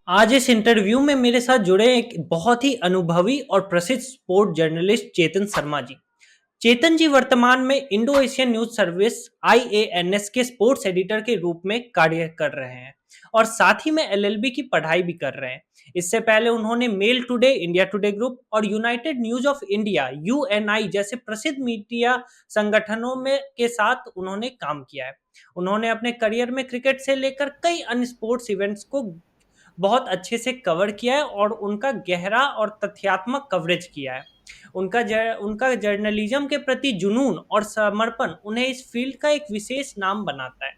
आज इस इंटरव्यू में मेरे साथ जुड़े एक बहुत ही अनुभवी और प्रसिद्ध स्पोर्ट जर्नलिस्ट चेतन शर्मा जी। चेतन जी वर्तमान में Indo Asian news service IANS के स्पोर्ट्स एडिटर के रूप में कार्य कर रहे हैं और साथ ही में एलएलबी की पढ़ाई भी कर रहे हैं। इससे पहले उन्होंने Mail Today, India Today group और United News of India UNI जैसे प्रसिद्ध मीडिया संगठनों में के साथ उन्होंने काम किया है। उन्होंने अपने करियर में क्रिकेट से लेकर कई अन्य स्पोर्ट्स इवेंट्स को बहुत अच्छे से कवर किया है और उनका गहरा और तथ्यात्मक कवरेज किया है। उनका जर्नलिज्म के प्रति जुनून और समर्पण उन्हें इस फील्ड का एक विशेष नाम बनाता है।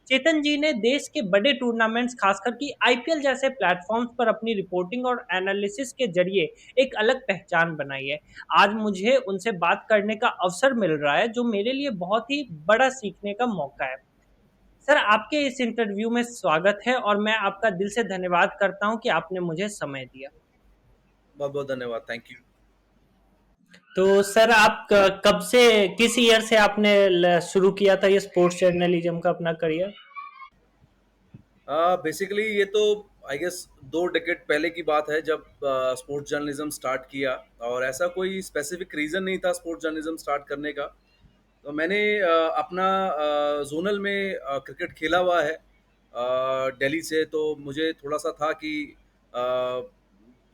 चेतन जी ने देश के बड़े टूर्नामेंट्स खासकर कि आईपीएल जैसे प्लेटफॉर्म्स पर अपनी रिपोर्टिंग और एनालिसिस के जरिए एक अलग पहचान बनाई है। आज मुझे उनसे बात करने का अवसर मिल रहा है जो मेरे लिए बहुत ही बड़ा सीखने का मौका है। सर, आपके इस इंटरव्यू में स्वागत है और मैं आपका दिल से धन्यवाद करता हूं कि आपने मुझे समय दिया। बहुत बहुत धन्यवाद। Thank you. तो सर, आप कब से, किस ईयर से आपने शुरू किया था ये स्पोर्ट्स जर्नलिज्म का अपना करियर? बेसिकली ये तो आई गेस 2 डेकेड पहले की बात है जब स्पोर्ट्स जर्नलिज्म स्टार्ट किया। और ऐसा कोई स्पेसिफिक रीज़न नहीं था स्पोर्ट्स जर्नलिज्म स्टार्ट करने का। तो मैंने अपना जोनल में क्रिकेट खेला हुआ है दिल्ली से। तो मुझे थोड़ा सा था कि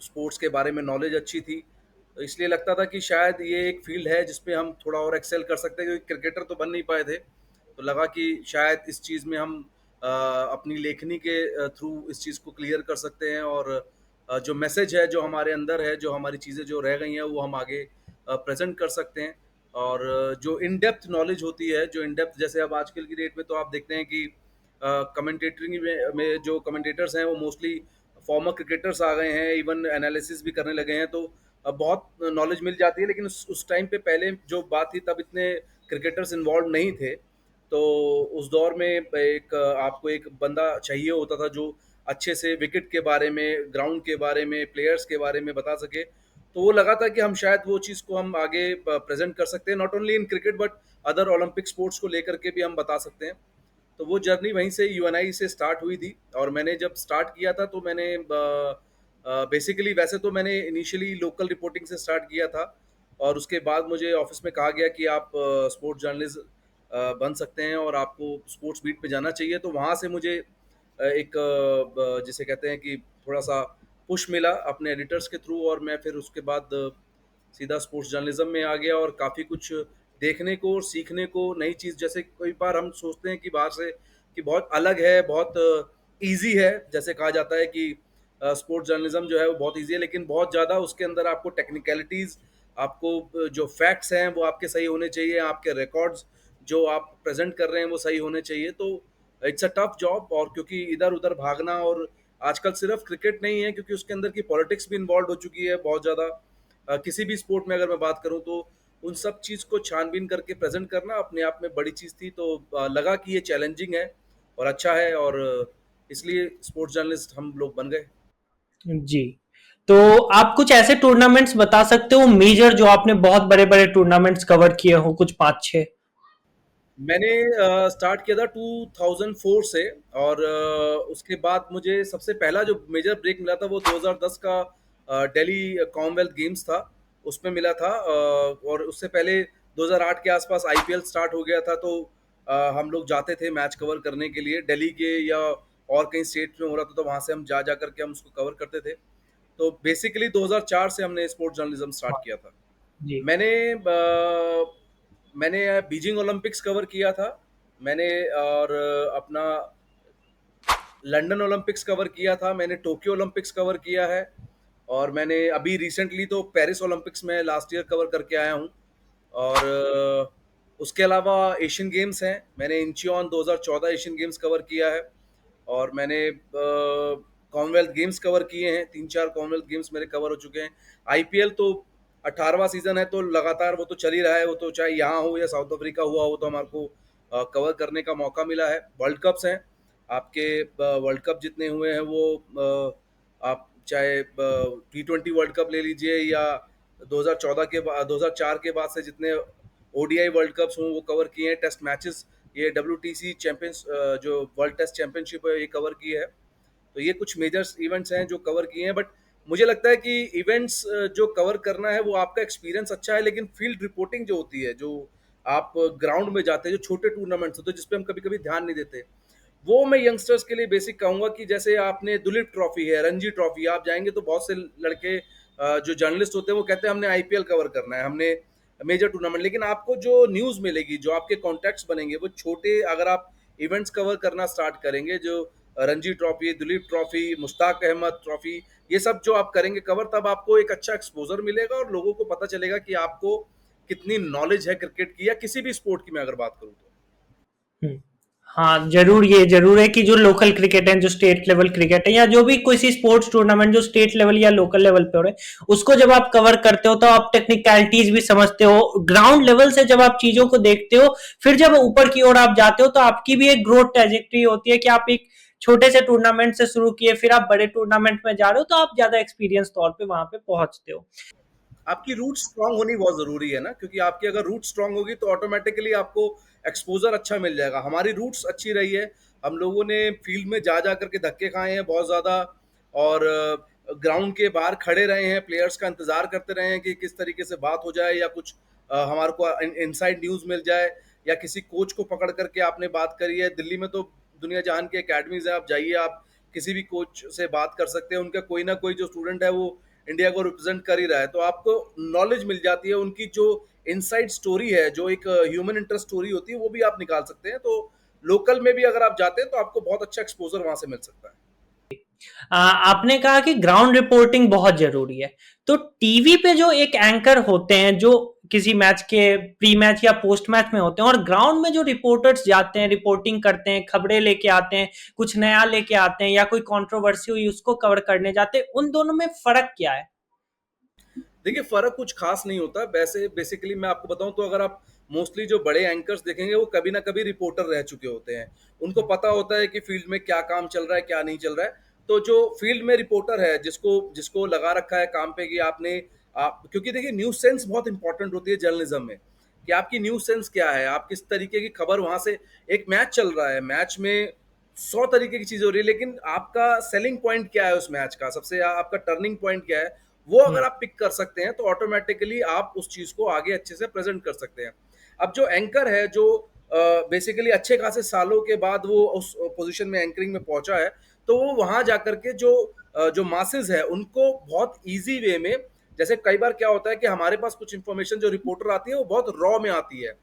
स्पोर्ट्स के बारे में नॉलेज अच्छी थी। तो इसलिए लगता था कि शायद ये एक फील्ड है जिसपे हम थोड़ा और एक्सेल कर सकते हैं, क्योंकि क्रिकेटर तो बन नहीं पाए थे। तो लगा कि शायद इस चीज़ में हम अपनी लेखनी के थ्रू इस चीज़ को क्लियर कर सकते हैं। और जो मैसेज है, जो हमारे अंदर है, जो हमारी चीज़ें जो रह गई हैं, वो हम आगे प्रेजेंट कर सकते हैं। और जो इन डेप्थ नॉलेज होती है, जो इन डेप्थ, जैसे अब आजकल की डेट में तो आप देखते हैं कि कमेंटेटरिंग में जो कमेंटेटर्स हैं वो मोस्टली फॉर्मर क्रिकेटर्स आ गए हैं, इवन एनालिसिस भी करने लगे हैं। तो बहुत नॉलेज मिल जाती है। लेकिन उस टाइम पे पहले जो बात थी, तब इतने क्रिकेटर्स इन्वॉल्व नहीं थे। तो उस दौर में एक आपको एक बंदा चाहिए होता था जो अच्छे से विकेट के बारे में, ग्राउंड के बारे में, प्लेयर्स के बारे में बता सके। तो वो लगा था कि हम शायद वो चीज़ को हम आगे प्रेजेंट कर सकते हैं, not only in cricket but other Olympic sports को लेकर के भी हम बता सकते हैं। तो वो जर्नी वहीं से यूएनआई से स्टार्ट हुई थी। और मैंने जब स्टार्ट किया था तो मैंने बेसिकली, वैसे तो मैंने इनिशियली लोकल रिपोर्टिंग से स्टार्ट किया था। और उसके बाद मुझे ऑफिस में कहा गया कि आप स्पोर्ट्स जर्नलिस्ट बन सकते हैं और आपको स्पोर्ट्स बीट पे जाना चाहिए। तो वहाँ से मुझे एक जिसे कहते हैं कि थोड़ा सा पुश मिला अपने एडिटर्स के थ्रू। और मैं फिर उसके बाद सीधा स्पोर्ट्स जर्नलिज्म में आ गया। और काफ़ी कुछ देखने को और सीखने को, नई चीज़, जैसे कई बार हम सोचते हैं कि बाहर से कि बहुत अलग है, बहुत ईजी है। जैसे कहा जाता है कि स्पोर्ट्स जर्नलिज्म जो है वो बहुत ईजी है, लेकिन बहुत ज़्यादा उसके अंदर आपको टेक्निकलिटीज़, आपको जो फैक्ट्स हैं वो आपके सही होने चाहिए, आपके रिकॉर्ड्स जो आप प्रेजेंट कर रहे हैं वो सही होने चाहिए। तो इट्स अ टफ जॉब। और क्योंकि इधर उधर भागना, और आजकल सिर्फ क्रिकेट नहीं है, क्योंकि उसके अंदर की पॉलिटिक्स भी इन्वॉल्व हो चुकी है बहुत ज़्यादा। किसी भी स्पोर्ट में अगर मैं बात करूं तो उन सब चीज़ को छानबीन करके प्रेजेंट करना अपने आप में बड़ी चीज़ थी। तो लगा कि ये चैलेंजिंग है और अच्छा है। और इसलिए स्पोर्ट्स जर्नलिस्ट हम लोग बन गए। जी। तो आप कुछ ऐसे टूर्नामेंट्स बता सकते हो मेजर, जो आपने बहुत बड़े बड़े टूर्नामेंट्स कवर किए हो, कुछ पाँच छः? मैंने स्टार्ट किया था 2004 से। और उसके बाद मुझे सबसे पहला जो मेजर ब्रेक मिला था वो 2010 का दिल्ली कॉमनवेल्थ गेम्स था, उसमें मिला था। और उससे पहले 2008 के आसपास आईपीएल स्टार्ट हो गया था। तो हम लोग जाते थे मैच कवर करने के लिए दिल्ली के, या और कहीं स्टेट में हो रहा था तो वहाँ से हम जा जा करके हम उसको कवर करते थे। तो बेसिकली 2004 से हमने स्पोर्ट्स जर्नलिज्म स्टार्ट किया था। जी। मैंने मैंने बीजिंग ओलंपिक्स कवर किया था। मैंने और अपना लंदन ओलंपिक्स कवर किया था। मैंने टोक्यो ओलंपिक्स कवर किया है। और मैंने अभी रिसेंटली तो पेरिस ओलंपिक्स में लास्ट ईयर कवर करके आया हूँ। और उसके अलावा एशियन गेम्स हैं, मैंने इंचियोन 2014 एशियन गेम्स कवर किया है। और मैंने कॉमनवेल्थ गेम्स कवर किए हैं, 3-4 कॉमनवेल्थ गेम्स मेरे कवर हो चुके हैं। आईपीएल तो 18वां सीजन है, तो लगातार वो तो चल ही रहा है। वो तो चाहे यहाँ हो या साउथ अफ्रीका हुआ हो, तो हमारे को कवर करने का मौका मिला है। वर्ल्ड कप्स हैं आपके, वर्ल्ड कप जितने हुए हैं वो आप चाहे T20 वर्ल्ड कप ले लीजिए, या 2014 के बाद, 2004 के बाद से जितने ओडीआई वर्ल्ड कप्स हों वो कवर किए हैं। टेस्ट मैचेस, ये WTC चैंपियंस जो वर्ल्ड टेस्ट चैंपियनशिप है, ये कवर की है। तो ये कुछ मेजर्स इवेंट्स हैं जो कवर किए हैं, बट मुझे लगता है कि इवेंट्स जो कवर करना है वो आपका एक्सपीरियंस अच्छा है, लेकिन फील्ड रिपोर्टिंग जो होती है, जो आप ग्राउंड में जाते हैं, जो छोटे टूर्नामेंट्स होते हैं जिसपे हम कभी-कभी ध्यान नहीं देते, वो मैं यंगस्टर्स के लिए बेसिक कहूँगा कि जैसे आपने दुलीप ट्रॉफी है, रणजी ट्रॉफी, आप जाएँगे तो बहुत से लड़के जो जर्नलिस्ट होते हैं वो कहते हैं हमने आईपीएल कवर करना है, हमने मेजर टूर्नामेंट, लेकिन आपको जो न्यूज़ मिलेगी, जो आपके कॉन्टैक्ट्स बनेंगे, वो छोटे, अगर आप इवेंट्स कवर करना स्टार्ट करेंगे, जो Ranji trophy, Duleep trophy, Mushtaq Ahmed trophy, ये सब जो आप करेंगे कवर, तब आपको एक अच्छा एक्सपोज़र मिलेगा और लोगों को पता चलेगा कि आपको कितनी नॉलेज है क्रिकेट की या किसी भी स्पोर्ट की मैं अगर बात करूँ तो। हम्म। हाँ, जरूर, ये जरूर है कि जो लोकल क्रिकेट है, जो स्टेट लेवल क्रिकेट है, या जो भी किसी स्पोर्ट्स टूर्नामेंट जो स्टेट लेवल या लोकल लेवल पे हो रहे हैं, उसको जब आप कवर करते हो तो आप टेक्निकलिटीज भी समझते हो, ग्राउंड लेवल से जब आप चीजों को देखते हो, फिर जब ऊपर की ओर आप जाते हो तो आपकी भी एक ग्रोथ ट्रेजेक्टरी होती है कि आप एक छोटे से टूर्नामेंट से शुरू किए, फिर आप बड़े टूर्नामेंट में जा रहे हो, तो आप ज्यादा एक्सपीरियंस तौर पे वहां पे पहुंचते हो। आपकी रूट स्ट्रांग होनी बहुत ज़रूरी है ना, क्योंकि आपकी अगर रूट स्ट्रांग होगी तो ऑटोमेटिकली आपको एक्सपोज़र अच्छा मिल जाएगा। हमारी रूट्स अच्छी रही है, हम लोगों ने फील्ड में जा जा करके धक्के खाए हैं बहुत ज़्यादा, और ग्राउंड के बाहर खड़े रहे हैं, प्लेयर्स का इंतज़ार करते रहे हैं कि किस तरीके से बात हो जाए या कुछ हमारे को इनसाइड न्यूज़ मिल जाए, या किसी कोच को पकड़ करके आपने बात करी है। दिल्ली में तो दुनिया जहान की अकेडमीज़ हैं, आप जाइए, आप किसी भी कोच से बात कर सकते हैं, उनका कोई ना कोई जो स्टूडेंट है वो इंडिया को रिप्रेजेंट कर ही रहा है, तो आपको नॉलेज मिल जाती है, उनकी जो इनसाइड स्टोरी है, जो एक ह्यूमन इंटरेस्ट स्टोरी होती है, वो भी आप निकाल सकते हैं। तो लोकल में भी अगर आप जाते हैं तो आपको बहुत अच्छा एक्सपोजर वहां से मिल सकता है। आपने कहा कि ग्राउंड रिपोर्टिंग बहुत जरूरी है, तो टीवी पे जो एक एंकर होते हैं जो किसी मैच के प्री मैच या पोस्ट मैच में होते हैं, और ग्राउंड में जो रिपोर्टर्स जाते हैं, रिपोर्टिंग करते हैं, खबरें लेके आते हैं, कुछ नया लेके आते हैं, या कोई कंट्रोवर्सी हुई उसको कवर करने जाते हैं, उन दोनों में फर्क क्या है? देखिए, फ़र्क कुछ ख़ास नहीं होता। वैसे बेसिकली मैं आपको बताऊँ तो अगर आप मोस्टली जो बड़े एंकर्स देखेंगे, वो कभी न कभी रिपोर्टर रह चुके होते हैं। उनको पता होता है कि फ़ील्ड में क्या काम चल रहा है, क्या नहीं चल रहा है। तो जो फ़ील्ड में रिपोर्टर है, जिसको जिसको लगा रखा है काम पे कि आपने आप, क्योंकि देखिए न्यूज़ सेंस बहुत इम्पोर्टेंट होती है जर्नलिज़्म में, कि आपकी न्यूज़ सेंस क्या है, आप किस तरीके की खबर वहाँ से, एक मैच चल रहा है, मैच में 100 तरीके की चीज़ें हो रही है, लेकिन आपका सेलिंग पॉइंट क्या है उस मैच का, सबसे आपका टर्निंग पॉइंट क्या है, वो अगर आप पिक कर सकते हैं तो ऑटोमेटिकली आप उस चीज़ को आगे अच्छे से प्रेज़ेंट कर सकते हैं। अब जो एंकर है, जो बेसिकली अच्छे खासे सालों के बाद वो उस पोज़ीशन में एंकरिंग में पहुँचा है, तो वो वहाँ जाकर के जो मासेज़ है उनको बहुत ईज़ी वे में, जैसे कई बार क्या होता है कि हमारे पास कुछ इन्फॉर्मेशन जो रिपोर्टर आती है वो बहुत रॉ में आती है।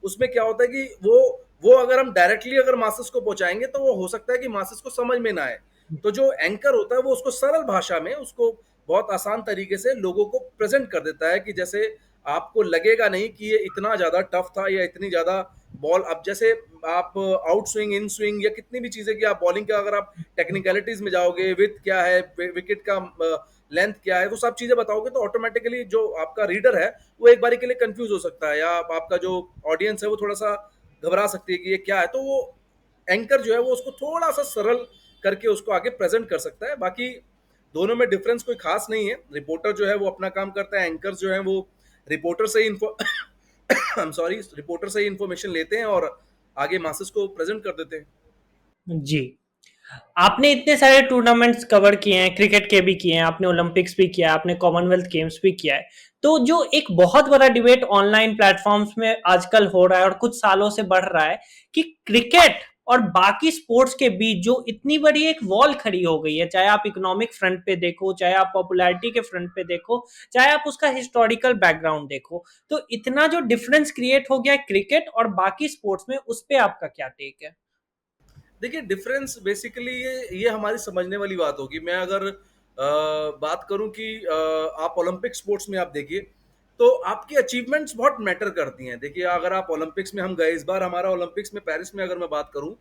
उसमें क्या होता है कि वो अगर हम डायरेक्टली अगर मासेज़ को पहुँचाएँगे तो वो हो सकता है कि मासेज़ को समझ में ना आए। तो जो एंकर होता है वो उसको सरल भाषा में, उसको बहुत आसान तरीके से लोगों को प्रेजेंट कर देता है, कि जैसे आपको लगेगा नहीं कि ये इतना ज़्यादा टफ था या इतनी ज़्यादा बॉल, अब जैसे आप आउट स्विंग, इन स्विंग, या कितनी भी चीज़ें की आप बॉलिंग का अगर आप टेक्निकलिटीज़ में जाओगे, विड्थ क्या है, विकेट का लेंथ क्या है, वो सब चीज़ें बताओगे तो ऑटोमेटिकली जो आपका रीडर है वो एक बारी के लिए कंफ्यूज हो सकता है, या आपका जो ऑडियंस है वो थोड़ा सा घबरा सकती है कि ये क्या है। तो वो एंकर जो है वो उसको थोड़ा सा सरल करके उसको आगे प्रेजेंट कर सकता है। बाकी दोनों में डिफरेंस कोई खास नहीं है। रिपोर्टर जो है वो अपना काम करता है, एंकर जो है वो रिपोर्टर से ही info I am sorry, reporter से ही इन्फॉर्मेशन लेते हैं और आगे मासेस को प्रेजेंट कर देते हैं। जी। आपने इतने सारे टूर्नामेंट्स कवर किए हैं, क्रिकेट के भी किए हैं, आपने ओलंपिक्स भी किया है, आपने कॉमनवेल्थ गेम्स भी किया है, तो जो एक बहुत बड़ा डिबेट ऑनलाइन प्लेटफॉर्म्स में आजकल हो रहा है और कुछ सालों से बढ़ रहा है कि क्रिकेट और बाकी स्पोर्ट्स के बीच जो इतनी बड़ी एक वॉल खड़ी हो गई है, चाहे आप इकोनॉमिक फ्रंट पे देखो, चाहे आप पॉपुलैरिटी के फ्रंट पे देखो, चाहे आप उसका हिस्टोरिकल बैकग्राउंड देखो, तो इतना जो डिफरेंस क्रिएट हो गया है क्रिकेट और बाकी स्पोर्ट्स में, उस पर आपका क्या टेक है? देखिए, डिफरेंस बेसिकली ये हमारी समझने वाली बात होगी। मैं अगर बात करूं कि आप ओलंपिक स्पोर्ट्स में आप देखिए तो आपकी अचीवमेंट्स बहुत मैटर करती हैं। देखिए, अगर आप ओलंपिक्स में, हम गए इस बार, हमारा ओलंपिक्स में पेरिस में अगर मैं बात करूं,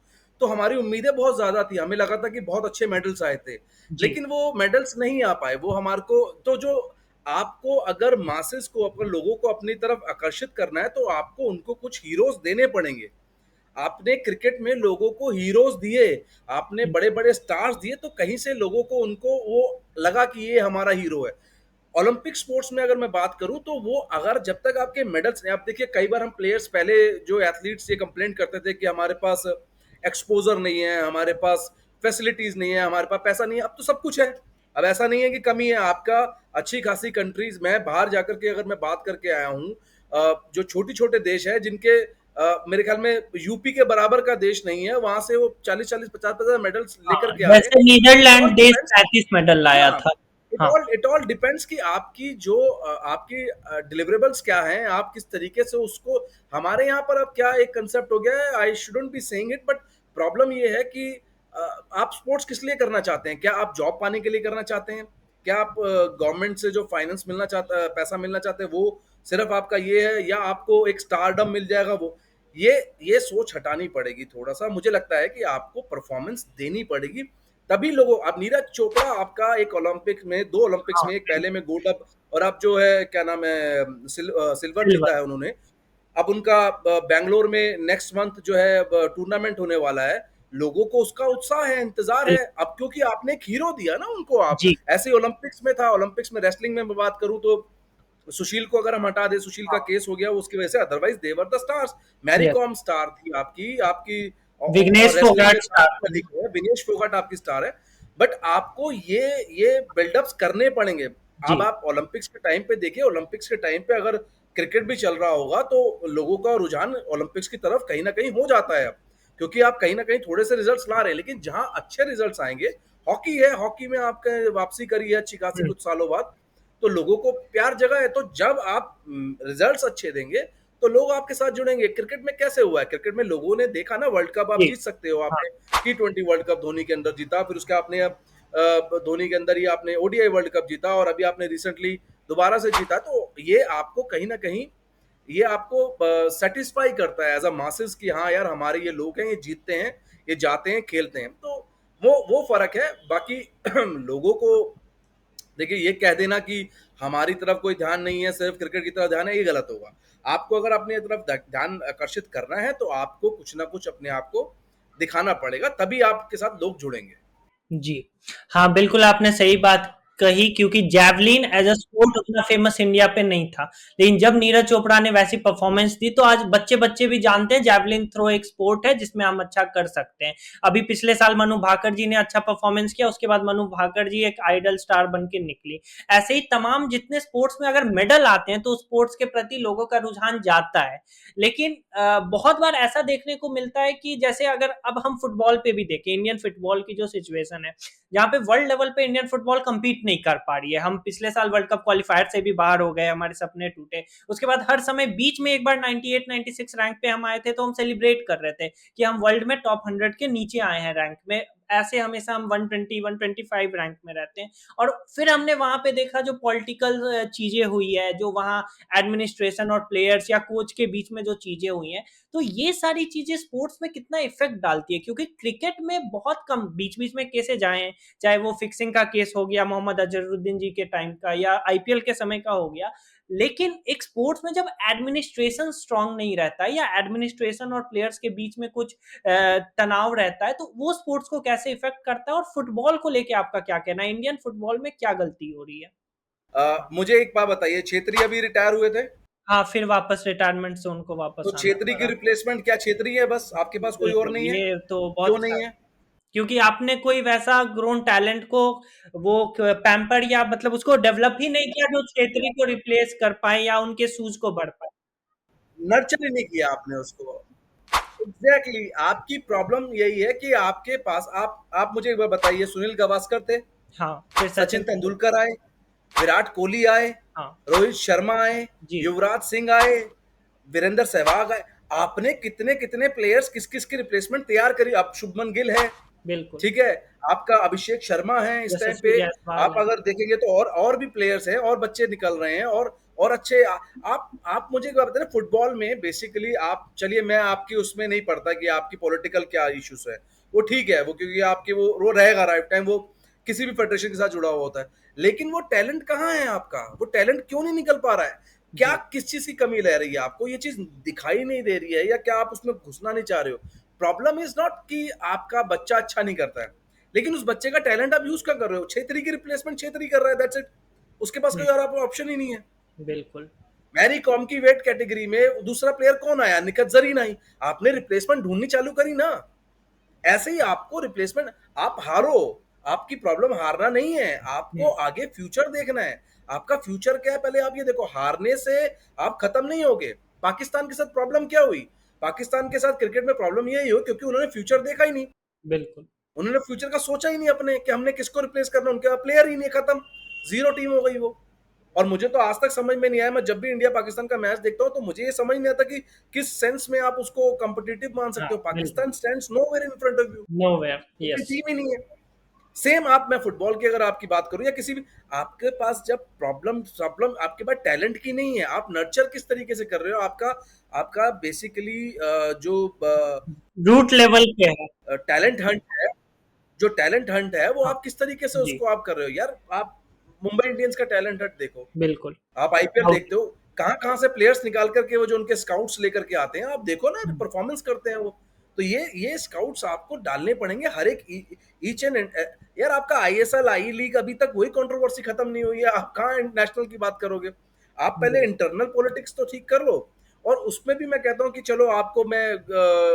तो हमारी उम्मीदें बहुत ज़्यादा थी, हमें लगा था कि बहुत अच्छे मेडल्स आए थे, जी। लेकिन वो मेडल्स नहीं आ पाए। वो हमारे को, तो जो आपको अगर मासेस को, अपने लोगों को अपनी तरफ आकर्षित करना है तो आपको उनको कुछ हीरोज देने पड़ेंगे। आपने क्रिकेट में लोगों को हीरोज दिए, आपने बड़े-बड़े स्टार्स दिए, तो कहीं से लोगों को, उनको वो लगा कि ये हमारा हीरो है। ओलंपिक स्पोर्ट्स में अगर मैं बात करूं तो वो, अगर जब तक आपके मेडल्स, आप देखिए कई बार हम प्लेयर्स, पहले जो एथलीट्स ये कंप्लेंट करते थे कि हमारे पास एक्सपोजर नहीं है, हमारे पास फैसिलिटीज नहीं है, हमारे पास पैसा नहीं है। अब तो सब कुछ है, अब ऐसा नहीं है कि कमी है। आपका अच्छी खासी कंट्रीज, मैं बाहर जाकर के अगर मैं बात करके आया हूँ, जो छोटे छोटे देश है जिनके मेरे ख्याल में यूपी के बराबर का देश नहीं है, वहां से वो 40-40 50-50 मेडल्स लेकर हाँ, के आए। जैसे इट ऑल नीदरलैंड देश डिपेंड्स। 35 मेडल लाया हाँ, था। हाँ, इट ऑल डिपेंड्स कि आपकी जो आपकी डिलीवरेबल्स क्या हैं, आप किस तरीके से उसको। हमारे यहाँ पर अब क्या एक कंसेप्ट हो गया है, I shouldn't be saying it, but problem ये है कि आप स्पोर्ट्स किस लिए करना चाहते हैं? क्या आप जॉब पाने के लिए करना चाहते हैं? क्या आप गवर्नमेंट से जो फाइनेंस मिलना चाहता, पैसा मिलना चाहते हैं, वो सिर्फ आपका ये है, या आपको एक स्टारडम मिल जाएगा वो? ये सोच हटानी पड़ेगी थोड़ा सा। मुझे लगता है कि आपको परफॉर्मेंस देनी पड़ेगी, तभी लोगों। अब नीरज चोपड़ा आपका एक ओलंपिक में, दो ओलंपिक्स हाँ, में, एक पहले में गोल्ड, अब और अब जो है क्या नाम है, सिल्वर सिल्वर। जीता है उन्होंने। अब उनका बैंगलोर में नेक्स्ट मंथ जो है टूर्नामेंट होने वाला है। लोगों को उसका उत्साह है, इंतजार है, अब क्योंकि आपने एक हीरो दिया ना उनको। आप जी। ऐसे ओलंपिक्स में था, ओलंपिक्स में रेसलिंग में मैं बात करूं तो सुशील को अगर हम हटा दे, सुशील का हाँ, केस हो गया उसकी वजह से, otherwise they were the stars. Mary yes. Kom star थी आपकी आपकी और विघ्नेश रेसलिंग में फोगाट सानिया स्टार। मलिक है, विनेश फोगाट आपकी स्टार है। बट आपको ये बिल्डअप्स करने पड़ेंगे। अब जी, आप ओलंपिक्स के टाइम पे देखिए, ओलंपिक्स के टाइम पे अगर क्रिकेट भी चल रहा होगा तो लोगों का रुझान ओलंपिक्स की तरफ कहीं ना कहीं हो जाता है अब, क्योंकि आप कहीं ना कहीं थोड़े से रिजल्ट्स ला रहे हैं। लेकिन जहां अच्छे रिजल्ट्स आएंगे, हॉकी है, हॉकी में आपके वापसी करी है अच्छी खासी हम्म, कुछ सालों बाद, तो लोगों को प्यार जगह है। तो जब आप रिजल्ट्स अच्छे देंगे तो लोग आपके साथ जुड़ेंगे। क्रिकेट में कैसे हुआ है, क्रिकेट में लोगों ने देखा ना, वर्ल्ड कप आप जी, जीत सकते हो, हाँ, आपने T20 वर्ल्ड कप धोनी के अंदर जीता, फिर उसके आपने अब धोनी के अंदर ही आपने ओडीआई वर्ल्ड कप जीता, और अभी आपने रिसेंटली दोबारा से जीता। तो ये आपको कहीं ना कहीं, ये आपको सेटिस्फाई करता है एज अ मासेस कि हाँ यार, हमारे ये लोग हैं, ये जीतते हैं, ये जाते हैं, खेलते हैं। तो वो फर्क है। बाकी लोगों को देखिए, ये कह देना कि हमारी तरफ कोई ध्यान नहीं है, सिर्फ क्रिकेट की तरफ ध्यान है, ये गलत होगा। आपको अगर अपनी तरफ ध्यान आकर्षित करना है तो आपको कुछ ना कुछ अपने आप को दिखाना पड़ेगा, तभी आपके साथ लोग जुड़ेंगे। जी। हाँ, बिल्कुल आपने सही बात कही, क्योंकि जैवलिन एज़ अ स्पोर्ट उतना फ़ेमस इंडिया पे नहीं था। लेकिन जब नीरज चोपड़ा ने वैसी परफ़ॉर्मेंस दी तो आज बच्चे-बच्चे भी जानते हैं जैवलिन थ्रो एक स्पोर्ट है जिसमें हम अच्छा कर सकते हैं। अभी पिछले साल मनु भाकर जी ने अच्छा परफ़ॉर्मेंस किया, उसके बाद मनु भाकर जी एक आइडल स्टार बन के निकली। ऐसे ही तमाम जितने स्पोर्ट्स में अगर मेडल आते हैं तो स्पोर्ट्स के प्रति लोगों का रुझान जाता है। लेकिन बहुत बार ऐसा देखने को मिलता है कि जैसे अगर अब हम फुटबॉल पे भी देखें, इंडियन फुटबॉल की जो सिचुएशन है, जहाँ पे वर्ल्ड लेवल पे इंडियन फुटबॉल compete नहीं कर पा रही है। हम पिछले साल वर्ल्ड कप क्वालिफायर से भी बाहर हो गए, हमारे सपने टूटे। उसके बाद हर समय बीच में एक बार 98 96 रैंक पे हम आए थे तो हम सेलिब्रेट कर रहे थे कि हम वर्ल्ड में टॉप 100 के नीचे आए हैं रैंक में। ऐसे हमेशा हम 120 125 रैंक में रहते हैं। और फिर हमने वहां पे देखा जो पॉलिटिकल चीजें हुई है, जो वहाँ एडमिनिस्ट्रेशन और प्लेयर्स या कोच के बीच में जो चीजें हुई हैं, तो ये सारी चीजें स्पोर्ट्स में कितना इफेक्ट डालती है, क्योंकि क्रिकेट में बहुत कम बीच बीच में केसेज आए हैं, चाहे वो फिक्सिंग का केस हो गया मोहम्मद अजहरुद्दीन जी के टाइम का, या आईपीएल के समय का हो गया। लेकिन एक स्पोर्ट्स में जब एडमिनिस्ट्रेशन स्ट्रांग नहीं रहता है, या एडमिनिस्ट्रेशन और प्लेयर्स के बीच में कुछ तनाव रहता है, तो वो स्पोर्ट्स को कैसे इफेक्ट करता है? और फुटबॉल को लेके आपका क्या कहना है? इंडियन फुटबॉल में क्या गलती हो रही है? मुझे एक बात बताइए, छेत्री अभी रिटायर हुए थे, हाँ, फिर वापस रिटायरमेंट से उनको वापस तो आना छेत्री की पड़ा। रिप्लेसमेंट क्या छेत्री है? बस आपके पास कोई और बिल्कुल, नहीं है? ये तो क्यों बहुत नहीं है? क्योंकि आपने कोई वैसा ग्रोन टैलेंट को वो पैम्पर या मतलब उसको डेवलप ही नहीं किया जो छेत्री को रिप्लेस कर पाए या उनके सूझ को बढ़ पाए। नर्चर ही नहीं किया आपने उसको। एग्जैक्टली exactly, आपकी प्रॉब्लम यही है कि आपके पास, आप मुझे एक बार बताइए, सुनील गावस्कर थे, हाँ, फिर सचिन सचिन तेंदुलकर। तेंदुलकर आए, विराट कोहली आए, हाँ, रोहित शर्मा आए, जी, युवराज सिंह आए, वीरेंद्र सहवाग आए। आपने कितने कितने प्लेयर्स किस किस की रिप्लेसमेंट तैयार करी। अब शुभमन गिल है, बिल्कुल। ठीक है, आपका अभिषेक शर्मा है इस टाइम यशस्वी पे। जायसवाल आप है। अगर देखेंगे तो और भी प्लेयर्स हैं, और बच्चे निकल रहे हैं, और अच्छे आप मुझे एक बात बताएं ना, फुटबॉल में बेसिकली आप, चलिए मैं आपकी उसमें नहीं पढ़ता कि आपकी पॉलिटिकल क्या इश्यूज है, वो ठीक है, वो क्योंकि आपके वो रहेगा लाइफ टाइम, वो किसी भी फेडरेशन के साथ जुड़ा हुआ होता है। लेकिन वो टैलेंट कहाँ है आपका? वो टैलेंट क्यों नहीं निकल पा रहा है? क्या जी, किस चीज की कमी रह रही है? आपको ये चीज दिखाई नहीं दे रही है, या क्या आप उसमें घुसना नहीं चाह रहे हो? प्रॉब्लम इज नॉट कि आपका बच्चा अच्छा नहीं करता है, लेकिन उस बच्चे का टैलेंट आप यूज क्या कर रहे हो? छेत्री की रिप्लेसमेंट छेत्री कर रहा है, दैट्स इट। उसके पास हुँ, कोई और ऑप्शन ही नहीं है। बिल्कुल। मैरी कॉम की वेट कैटेगरी में दूसरा प्लेयर कौन आया? निकत जरीन आई। आपने रिप्लेसमेंट ढूंढनी चालू करी ना। ऐसे ही आपको रिप्लेसमेंट, आप हारो, आपकी प्रॉब्लम हारना नहीं है, आपको हम्म, आगे फ्यूचर देखना है। आपका फ्यूचर क्या है, पहले आप ये देखो, हारने से आप खत्म नहीं होगे। पाकिस्तान के साथ प्रॉब्लम क्या हुई? पाकिस्तान के साथ क्रिकेट में प्रॉब्लम यही हुई क्योंकि उन्होंने फ्यूचर देखा ही नहीं। बिल्कुल। उन्होंने फ्यूचर का सोचा ही नहीं अपने कि हमने किसको रिप्लेस करना, उनके प्लेयर ही नहीं, खत्म, जीरो टीम हो गई वो। और मुझे तो आज तक समझ में नहीं आया, मैं जब भी इंडिया पाकिस्तान का मैच देखता हूं तो मुझे ये समझ नहीं आता कि किस सेंस में आप उसको कॉम्पिटिटिव मान हाँ, सकते हो। बिल्कुल। Pakistan stands nowhere in front of you, nowhere, उनकी यस। टीम ही नहीं है। सेम आप, मैं फुटबॉल की अगर आपकी बात करूं या किसी भी, आपके पास जब प्रॉब्लम प्रॉब्लम आपके पास टैलेंट की नहीं है, आप नर्चर किस तरीके से कर रहे हो, आपका आपका बेसिकली जो रूट लेवल पे है। टैलेंट हंट है, जो टैलेंट हंट है वो हाँ आप किस तरीके से जी, उसको आप कर रहे हो यार। आप मुंबई इंडियंस का टैलेंट हंट देखो, बिल्कुल। आप आईपीएल आउट। देखते हो, कहाँ कहाँ से प्लेयर्स निकाल करके वो जो उनके स्काउट्स लेकर के आते हैं, आप देखो ना हम्म, परफॉर्मेंस करते हैं वो। तो ये स्काउट्स आपको डालने पड़ेंगे हर एक, ईच एंड, यार आपका आईएसएल आई लीग अभी तक वही कंट्रोवर्सी खत्म नहीं हुई है, आप कहाँ नेशनल की बात करोगे? आप पहले बिल्कुल। इंटरनल पॉलिटिक्स तो ठीक कर लो। और उसमें भी मैं कहता हूँ कि चलो आपको मैं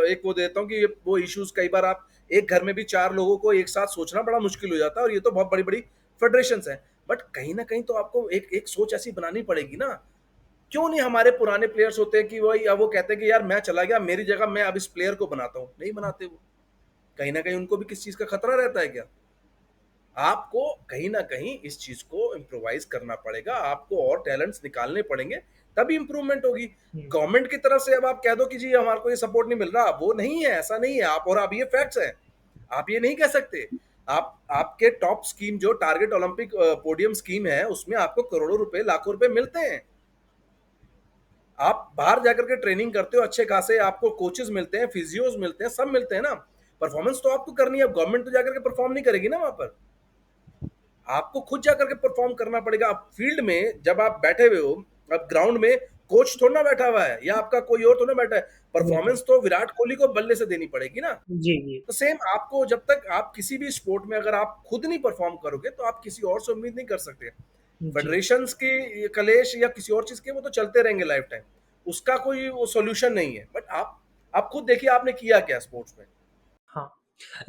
एक वो देता हूँ कि वो इश्यूज कई बार आप एक घर में भी चार लोगों को एक साथ सोचना बड़ा मुश्किल हो जाता है, और ये तो बहुत बड़ी बड़ी फेडरेशन है। बट कहीं ना कहीं तो आपको एक एक सोच ऐसी बनानी पड़ेगी ना। क्यों नहीं हमारे पुराने प्लेयर्स होते हैं कि वही, वो कहते हैं कि यार मैं चला गया, मेरी जगह मैं अब इस प्लेयर को बनाता हूँ, नहीं बनाते वो। कहीं ना कहीं उनको भी किस चीज का खतरा रहता है क्या? आपको कहीं ना कहीं इस चीज को इम्प्रोवाइज करना पड़ेगा, आपको और टैलेंट्स निकालने पड़ेंगे, तभी इंप्रूवमेंट होगी। हम्म, गवर्नमेंट की तरफ से अब आप कह दो कि जी हमारे को ये सपोर्ट नहीं मिल रहा, वो नहीं है, ऐसा नहीं है आप, और अब ये फैक्ट्स है, आप ये नहीं कह सकते। आप, आपके टॉप स्कीम जो टारगेट ओलंपिक पोडियम स्कीम है, उसमें आपको करोड़ों रुपए लाखों रुपए मिलते हैं। आप बाहर जाकर के ट्रेनिंग करते हो, अच्छे खासे आपको कोचेस मिलते हैं, फिजियोज मिलते हैं, सब मिलते हैं ना। परफॉर्मेंस तो आपको करनी है, गवर्नमेंट तो जाकर के परफॉर्म नहीं करेगी ना वहां पर, आपको खुद जाकर के परफॉर्म करना पड़ेगा। आप फील्ड में जब आप बैठे हुए हो, अब ग्राउंड में कोच थोड़ा ना बैठा हुआ है या आपका कोई और थोड़ा ना बैठा है, बिल्कुल। परफॉर्मेंस तो विराट कोहली को बल्ले से देनी पड़ेगी ना। जी, जी। तो सेम आपको, जब तक आप किसी भी स्पोर्ट में अगर आप खुद नहीं परफॉर्म करोगे तो आप किसी और से उम्मीद नहीं कर सकते। जी। फेडरेशंस की कलेश या किसी और चीज के, वो तो चलते रहेंगे लाइफ टाइम, उसका कोई वो सॉल्यूशन नहीं है। बट आप खुद देखिए आपने किया क्या स्पोर्ट्स में। हाँ,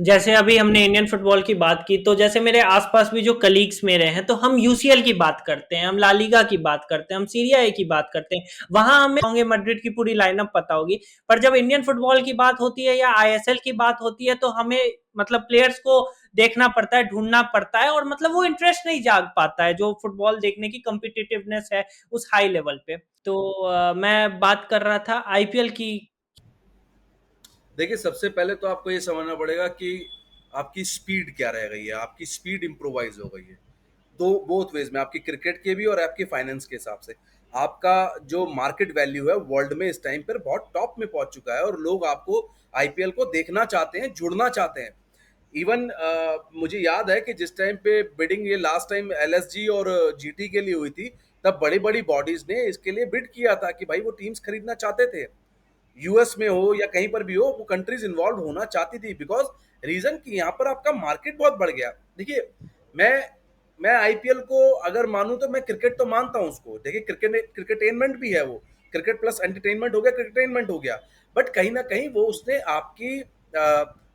जैसे अभी हमने इंडियन फुटबॉल की बात की, तो जैसे मेरे आसपास भी जो कलीग्स मेरे हैं, तो हम यूसीएल की बात करते हैं, हम ला लीगा की बात करते हैं, हम सीरिया ए की बात करते हैं। वहां हमें होंगे मैड्रिड की पूरी लाइनअप पता होगी। पर जब इंडियन फुटबॉल की बात होती है या आईएसएल की बात होती है, तो हमें मतलब प्लेयर्स को देखना पड़ता है, ढूंढना पड़ता है, और मतलब वो इंटरेस्ट नहीं जाग पाता है जो फुटबॉल देखने की कम्पिटिटिवनेस है उस हाई लेवल पे। तो मैं बात कर रहा था आईपीएल की। देखिए सबसे पहले तो आपको ये समझना पड़ेगा कि आपकी स्पीड क्या रह गई है, आपकी स्पीड इम्प्रोवाइज हो गई है दो बोथ वेज में, आपकी क्रिकेट के भी और आपके फाइनेंस के हिसाब से। आपका जो मार्केट वैल्यू है वर्ल्ड में इस टाइम पर बहुत टॉप में पहुंच चुका है, और लोग आपको आईपीएल को देखना चाहते हैं, जुड़ना चाहते हैं। इवन मुझे याद है कि जिस टाइम पे बिडिंग ये लास्ट टाइम एलएसजी और जीटी के लिए हुई थी, तब बड़ी बड़ी बॉडीज ने इसके लिए बिड किया था कि भाई वो टीम्स खरीदना चाहते थे, यूएस में हो या कहीं पर भी हो, वो कंट्रीज इन्वॉल्व होना चाहती थी, बिकॉज रीजन कि यहाँ पर आपका मार्केट बहुत बढ़ गया। देखिए मैं मैं आईपीएल को अगर मानूं तो मैं क्रिकेट तो मानता हूं उसको, देखिए क्रिकेट क्रिकेटेनमेंट भी है वो, क्रिकेट प्लस एंटरटेनमेंट हो गया, क्रिकेटेनमेंट हो गया। बट कहीं ना कहीं वो उसने आपकी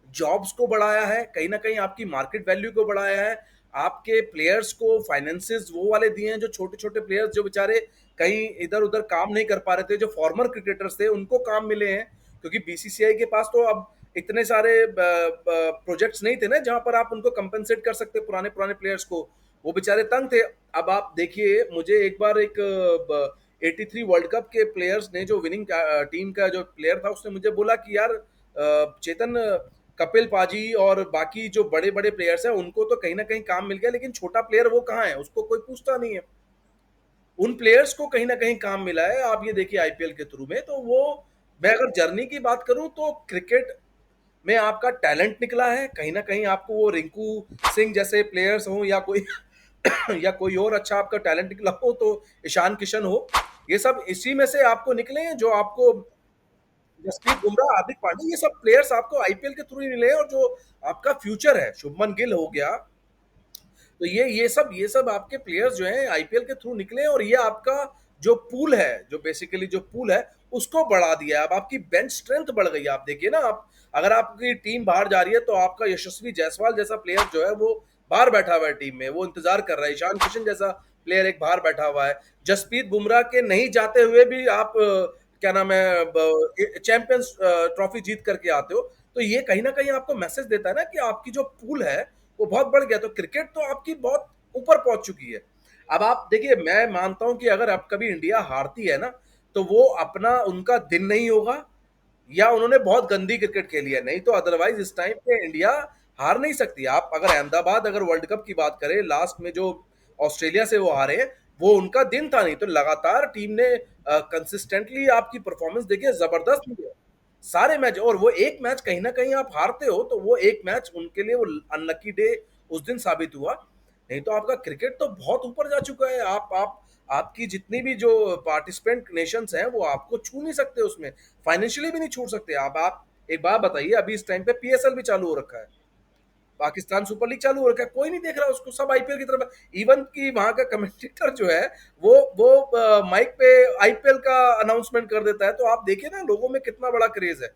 जॉब्स को बढ़ाया है, कहीं ना कहीं आपकी मार्केट वैल्यू को बढ़ाया है, आपके प्लेयर्स को फाइनेंसेस वो वाले दिए हैं, जो छोटे छोटे प्लेयर्स जो बेचारे कहीं इधर उधर काम नहीं कर पा रहे थे, जो फॉर्मर क्रिकेटर्स थे उनको काम मिले हैं। क्योंकि बीसीसीआई के पास तो अब इतने सारे प्रोजेक्ट्स नहीं थे ना जहां पर आप उनको कंपेंसेट कर सकते पुराने पुराने प्लेयर्स को, वो बेचारे तंग थे। अब आप देखिए, मुझे एक बार एक 83 वर्ल्ड कप के प्लेयर्स ने, जो विनिंग टीम का जो प्लेयर था, उसने मुझे बोला कि यार चेतन, कपिल पाजी और बाकी जो बड़े बड़े प्लेयर्स हैं उनको तो कहीं ना कहीं काम मिल गया, लेकिन छोटा प्लेयर वो कहाँ है, उसको कोई पूछता नहीं है। उन प्लेयर्स को कहीं ना कहीं काम मिला है, आप ये देखिए आईपीएल के थ्रू में। तो वो, मैं अगर जर्नी की बात करूं तो क्रिकेट में आपका टैलेंट निकला है, कहीं ना कहीं आपको वो रिंकू सिंह जैसे प्लेयर्स हो या कोई या कोई और अच्छा आपका टैलेंट निकला हो, तो ईशान किशन हो, ये सब इसी में से आपको निकले हैं, जो आपको जसप्रीत बुमराह, हार्दिक पांड्या, ये सब प्लेयर्स आपको आईपीएल के थ्रू ही मिले हैं। और जो आपका फ्यूचर है, शुभमन गिल हो गया, तो ये सब आपके प्लेयर्स जो हैं आईपीएल के थ्रू निकले हैं, और ये आपका जो पूल है, जो बेसिकली जो पूल है उसको बढ़ा दिया है। अब आपकी बेंच स्ट्रेंथ बढ़ गई है। आप देखिए ना, आप अगर आपकी टीम बाहर जा रही है तो आपका यशस्वी जायसवाल जैसा प्लेयर जो है वो बाहर बैठा हुआ है टीम में, वो इंतजार कर रहा है। ईशान किशन जैसा प्लेयर एक बाहर बैठा हुआ है। जसप्रीत बुमराह के नहीं जाते हुए भी आप क्या नाम है चैंपियंस ट्रॉफी जीत करके आते हो, तो ये कहीं ना कहीं आपको मैसेज देता है ना कि आपकी जो पूल है वो बहुत बढ़ गया। तो क्रिकेट तो आपकी बहुत ऊपर पहुंच चुकी है। अब आप देखिए, मैं मानता हूं कि अगर अब कभी इंडिया हारती है ना, तो वो अपना उनका दिन नहीं होगा, या उन्होंने बहुत गंदी क्रिकेट खेली है। नहीं तो अदरवाइज इस टाइम पे इंडिया हार नहीं सकती। आप अगर अहमदाबाद अगर वर्ल्ड कप की बात करें, लास्ट में जो ऑस्ट्रेलिया से वो हारे, वो उनका दिन था। नहीं तो लगातार टीम ने कंसिस्टेंटली आपकी परफॉर्मेंस देखिए, जबरदस्त हुई है सारे मैच। और वो एक मैच कहीं ना कहीं आप हारते हो तो वो एक मैच उनके लिए वो अनलकी डे उस दिन साबित हुआ। नहीं तो आपका क्रिकेट तो बहुत ऊपर जा चुका है। आप आपकी जितनी भी जो पार्टिसिपेंट नेशंस हैं वो आपको छू नहीं सकते, उसमें फाइनेंशियली भी नहीं छू सकते। आप एक बात बताइए, अभी इस टाइम पे पीएसएल भी चालू हो रखा है, पाकिस्तान सुपर लीग चालू हो रखा है, कोई नहीं देख रहा उसको, सब आईपीएल की तरफ। इवन की वहां का कमेंटेटर जो है वो माइक पे आईपीएल का अनाउंसमेंट कर देता है। तो आप देखिए ना लोगों में कितना बड़ा क्रेज है।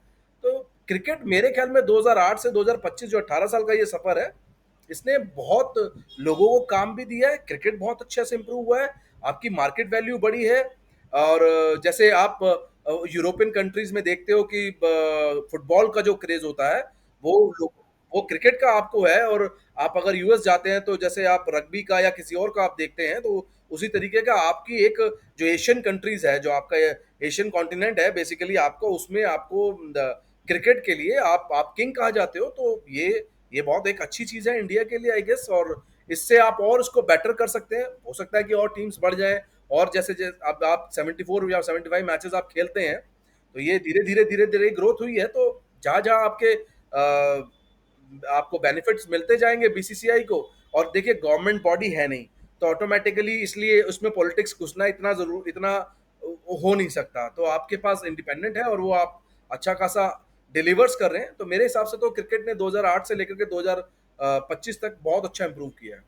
तो क्रिकेट मेरे ख्याल में 2008 से 2025 जो 18 साल का ये सफर है, इसने बहुत लोगों को काम भी दिया है। क्रिकेट बहुत अच्छे से इंप्रूव हुआ है, आपकी मार्केट वैल्यू बढ़ी है। और जैसे आप यूरोपियन कंट्रीज में देखते हो कि फुटबॉल का जो क्रेज होता है वो वो क्रिकेट का आपको है। और आप अगर यूएस जाते हैं तो जैसे आप रग्बी का या किसी और का आप देखते हैं, तो उसी तरीके का आपकी एक जो एशियन कंट्रीज है, जो आपका एशियन कॉन्टिनेंट है बेसिकली, आपको उसमें आपको क्रिकेट के लिए आप किंग कहा जाते हो। तो ये बहुत एक अच्छी चीज है इंडिया के लिए आई गेस। और इससे आप और उसको बेटर कर सकते हैं। हो सकता है कि और टीम्स बढ़ जाएं, और जैसे जैसे अब आप 74 या 75 मैचेस आप खेलते हैं, तो ये धीरे धीरे ग्रोथ हुई है। तो जहां जहां आपके आपको बेनिफिट्स मिलते जाएंगे बीसीसीआई को। और देखिए गवर्नमेंट बॉडी है नहीं, तो ऑटोमेटिकली इसलिए उसमें पॉलिटिक्स घुसना इतना हो नहीं सकता। तो आपके पास इंडिपेंडेंट है और वो आप अच्छा खासा डिलीवर्स कर रहे हैं। तो मेरे हिसाब से तो क्रिकेट ने 2008 से लेकर के 2025 तक बहुत अच्छा इंप्रूव किया है।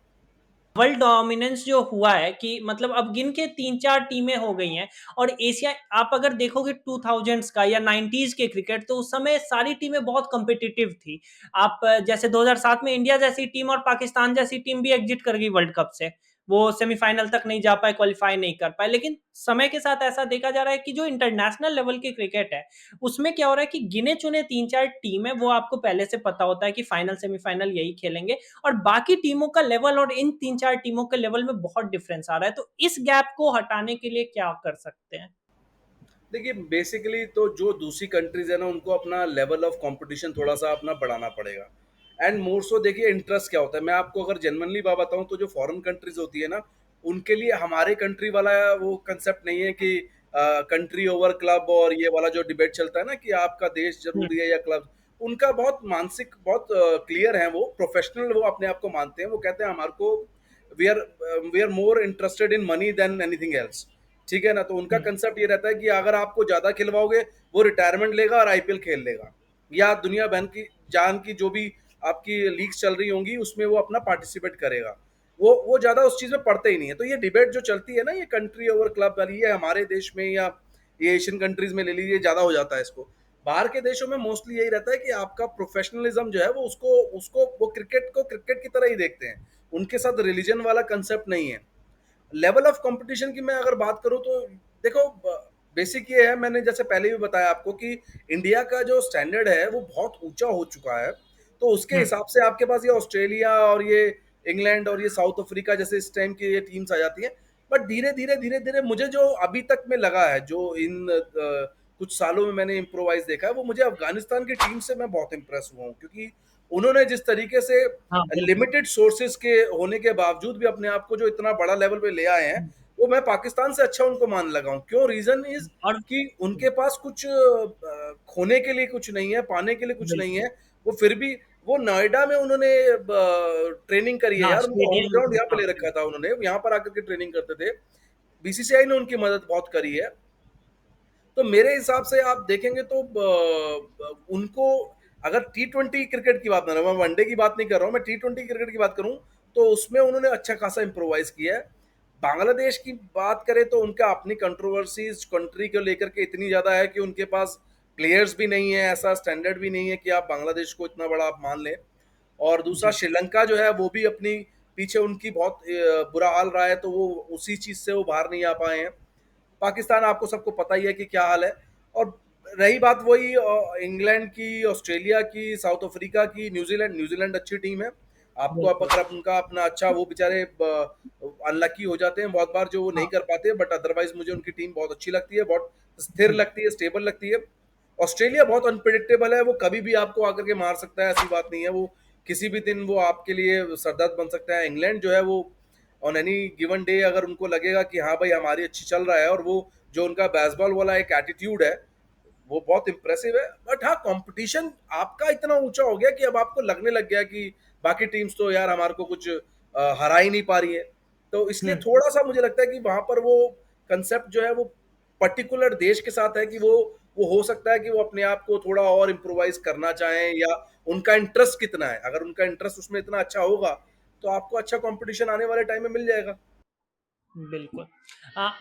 वर्ल्ड डोमिनेंस जो हुआ है कि मतलब अब गिन के 3-4 टीमें हो गई हैं। और एशिया आप अगर देखोगे 2000s का या 90s के क्रिकेट, तो उस समय सारी टीमें बहुत कम्पिटिटिव थी। आप जैसे 2007 में इंडिया जैसी टीम और पाकिस्तान जैसी टीम भी एग्जिट कर गई वर्ल्ड कप से, वो सेमीफाइनल तक नहीं जा पाए, क्वालिफाई नहीं कर पाए। लेकिन समय के साथ ऐसा देखा जा रहा है कि जो इंटरनेशनल लेवल की क्रिकेट है, उसमें क्या हो रहा है कि गिने चुने 3-4 टीम है, वो आपको पहले से पता होता है कि फाइनल सेमीफाइनल यही खेलेंगे। और बाकी टीमों का लेवल और इन 3-4 टीमों के लेवल में बहुत डिफरेंस आ रहा है। तो इस गैप को हटाने के लिए क्या कर सकते हैं? देखिए बेसिकली तो जो दूसरी कंट्रीज है ना, उनको अपना लेवल ऑफ कंपटीशन थोड़ा सा अपना बढ़ाना पड़ेगा। एंड मोर सो देखिए इंटरेस्ट क्या होता है, मैं आपको अगर जेनवनली बात बताऊं तो जो फॉरेन कंट्रीज होती है ना, उनके लिए हमारे कंट्री वाला वो कंसेप्ट नहीं है कि कंट्री ओवर क्लब और ये वाला जो डिबेट चलता है ना कि आपका देश हम्म। जरूरी है या क्लब। उनका बहुत मानसिक बहुत क्लियर है, वो प्रोफेशनल वो अपने आप को मानते हैं। वो कहते हैं हमारे को we are more interested in money than anything else. ठीक है ना। तो उनका हम्म। कंसेप्ट ये रहता है कि अगर आपको ज्यादा खिलवाओगे, वो रिटायरमेंट लेगा और आईपीएल खेल लेगा, या दुनिया भर की जान की जो भी आपकी लीग्स चल रही होंगी उसमें वो अपना पार्टिसिपेट करेगा। वो ज्यादा उस चीज में पढ़ते ही नहीं है। तो ये डिबेट जो चलती है ना, ये कंट्री ओवर क्लब वाली, ये हमारे देश में या ये एशियन कंट्रीज में ले लीजिए ज्यादा हो जाता है इसको। बाहर के देशों में मोस्टली यही रहता है कि आपका प्रोफेशनलिज्म जो है वो उसको उसको वो क्रिकेट को क्रिकेट की तरह ही देखते हैं। उनके साथ रिलीजन वाला कंसेप्ट नहीं है। लेवल ऑफ कंपटीशन की मैं अगर बात करूं तो देखो, बेसिक ये है, मैंने जैसे पहले भी बताया आपको कि इंडिया का जो स्टैंडर्ड है वो बहुत ऊंचा हो चुका है। तो उसके हम्म। हिसाब से आपके पास ये ऑस्ट्रेलिया और ये इंग्लैंड और ये साउथ अफ्रीका जैसे इस टाइम की ये टीम्स आ जाती हैं। बट धीरे धीरे मुझे जो अभी तक में लगा है, जो इन कुछ सालों में मैंने इम्प्रोवाइज देखा है, वो मुझे अफगानिस्तान की टीम से मैं बहुत इंप्रेस हुआ हूँ। क्योंकि उन्होंने जिस तरीके से हाँ, बिल्कुल। लिमिटेड सोर्सेज के होने के बावजूद भी अपने आप को जो इतना बड़ा लेवल पे ले आए हैं, हम्म। वो मैं पाकिस्तान से अच्छा उनको मान लगा हूँ। क्यों? रीजन इज और कि उनके पास कुछ खोने के लिए कुछ नहीं है, पाने के लिए कुछ नहीं बिल्कुल। है। वो फिर भी वो नोएडा में उन्होंने ट्रेनिंग करी है हाँ, यार, उनको होम स्टेडियम। ग्राउंड यहाँ पे हाँ, ले रखा था उन्होंने, यहाँ पर आकर के ट्रेनिंग करते थे। बीसीसीआई ने उनकी मदद बहुत करी है। तो मेरे हिसाब से आप देखेंगे तो उनको अगर टी20 क्रिकेट की बात कर रहा हूँ, मैं वनडे की बात नहीं कर रहा हूँ, मैं टी20 क्रिकेट की बात करूँ, तो उसमें उन्होंने अच्छा खासा इम्प्रोवाइज किया है। बांग्लादेश की बात करें तो उनका अपनी कंट्रोवर्सीज कंट्री को लेकर के इतनी ज्यादा है कि उनके पास प्लेयर्स भी नहीं है, ऐसा स्टैंडर्ड भी नहीं है कि आप बांग्लादेश को इतना बड़ा आप मान लें। और दूसरा जी, श्रीलंका जो है वो भी अपनी पीछे उनकी बहुत बुरा हाल रहा है, तो वो उसी चीज़ से वो बाहर नहीं आ पाए हैं। पाकिस्तान आपको सबको पता ही है कि क्या हाल है। और रही बात वही इंग्लैंड की, ऑस्ट्रेलिया की, साउथ अफ्रीका की, न्यूजीलैंड न्यूजीलैंड अच्छी टीम है। आपको अब बिल्कुल। अगर उनका अपना अच्छा, वो बेचारे अनलकी हो जाते हैं बहुत बार, जो वो नहीं हाँ, कर पाते, बट अदरवाइज मुझे उनकी टीम बहुत अच्छी लगती है, बहुत स्थिर जी, लगती है, स्टेबल लगती है। ऑस्ट्रेलिया बहुत अनप्रिडिक्टेबल है, वो कभी भी आपको आकर के मार सकता है, ऐसी बात नहीं है। वो किसी भी दिन वो आपके लिए सरदर्द बन सकता है। इंग्लैंड जो है वो ऑन एनी गिवन डे अगर उनको लगेगा कि हाँ भाई हमारी अच्छी चल रहा है, और वो जो उनका बेसबॉल वाला एक एटीट्यूड है वो बहुत इंप्रेसिव है। बट हाँ, कंपटीशन आपका इतना ऊंचा हो गया कि अब आपको लगने लग गया कि बाकी टीम्स तो यार हमारे को कुछ हरा ही नहीं पा रही है। तो इसलिए हुँ, थोड़ा सा मुझे लगता है कि वहां पर वो कंसेप्ट जो है वो पर्टिकुलर देश के साथ है कि वो हो सकता है कि वो अपने आप को थोड़ा और इम्प्रोवाइज करना चाहें, या उनका इंटरेस्ट कितना है। अगर उनका इंटरेस्ट उसमें इतना अच्छा होगा तो आपको अच्छा कंपटीशन आने वाले टाइम में मिल जाएगा। बिल्कुल।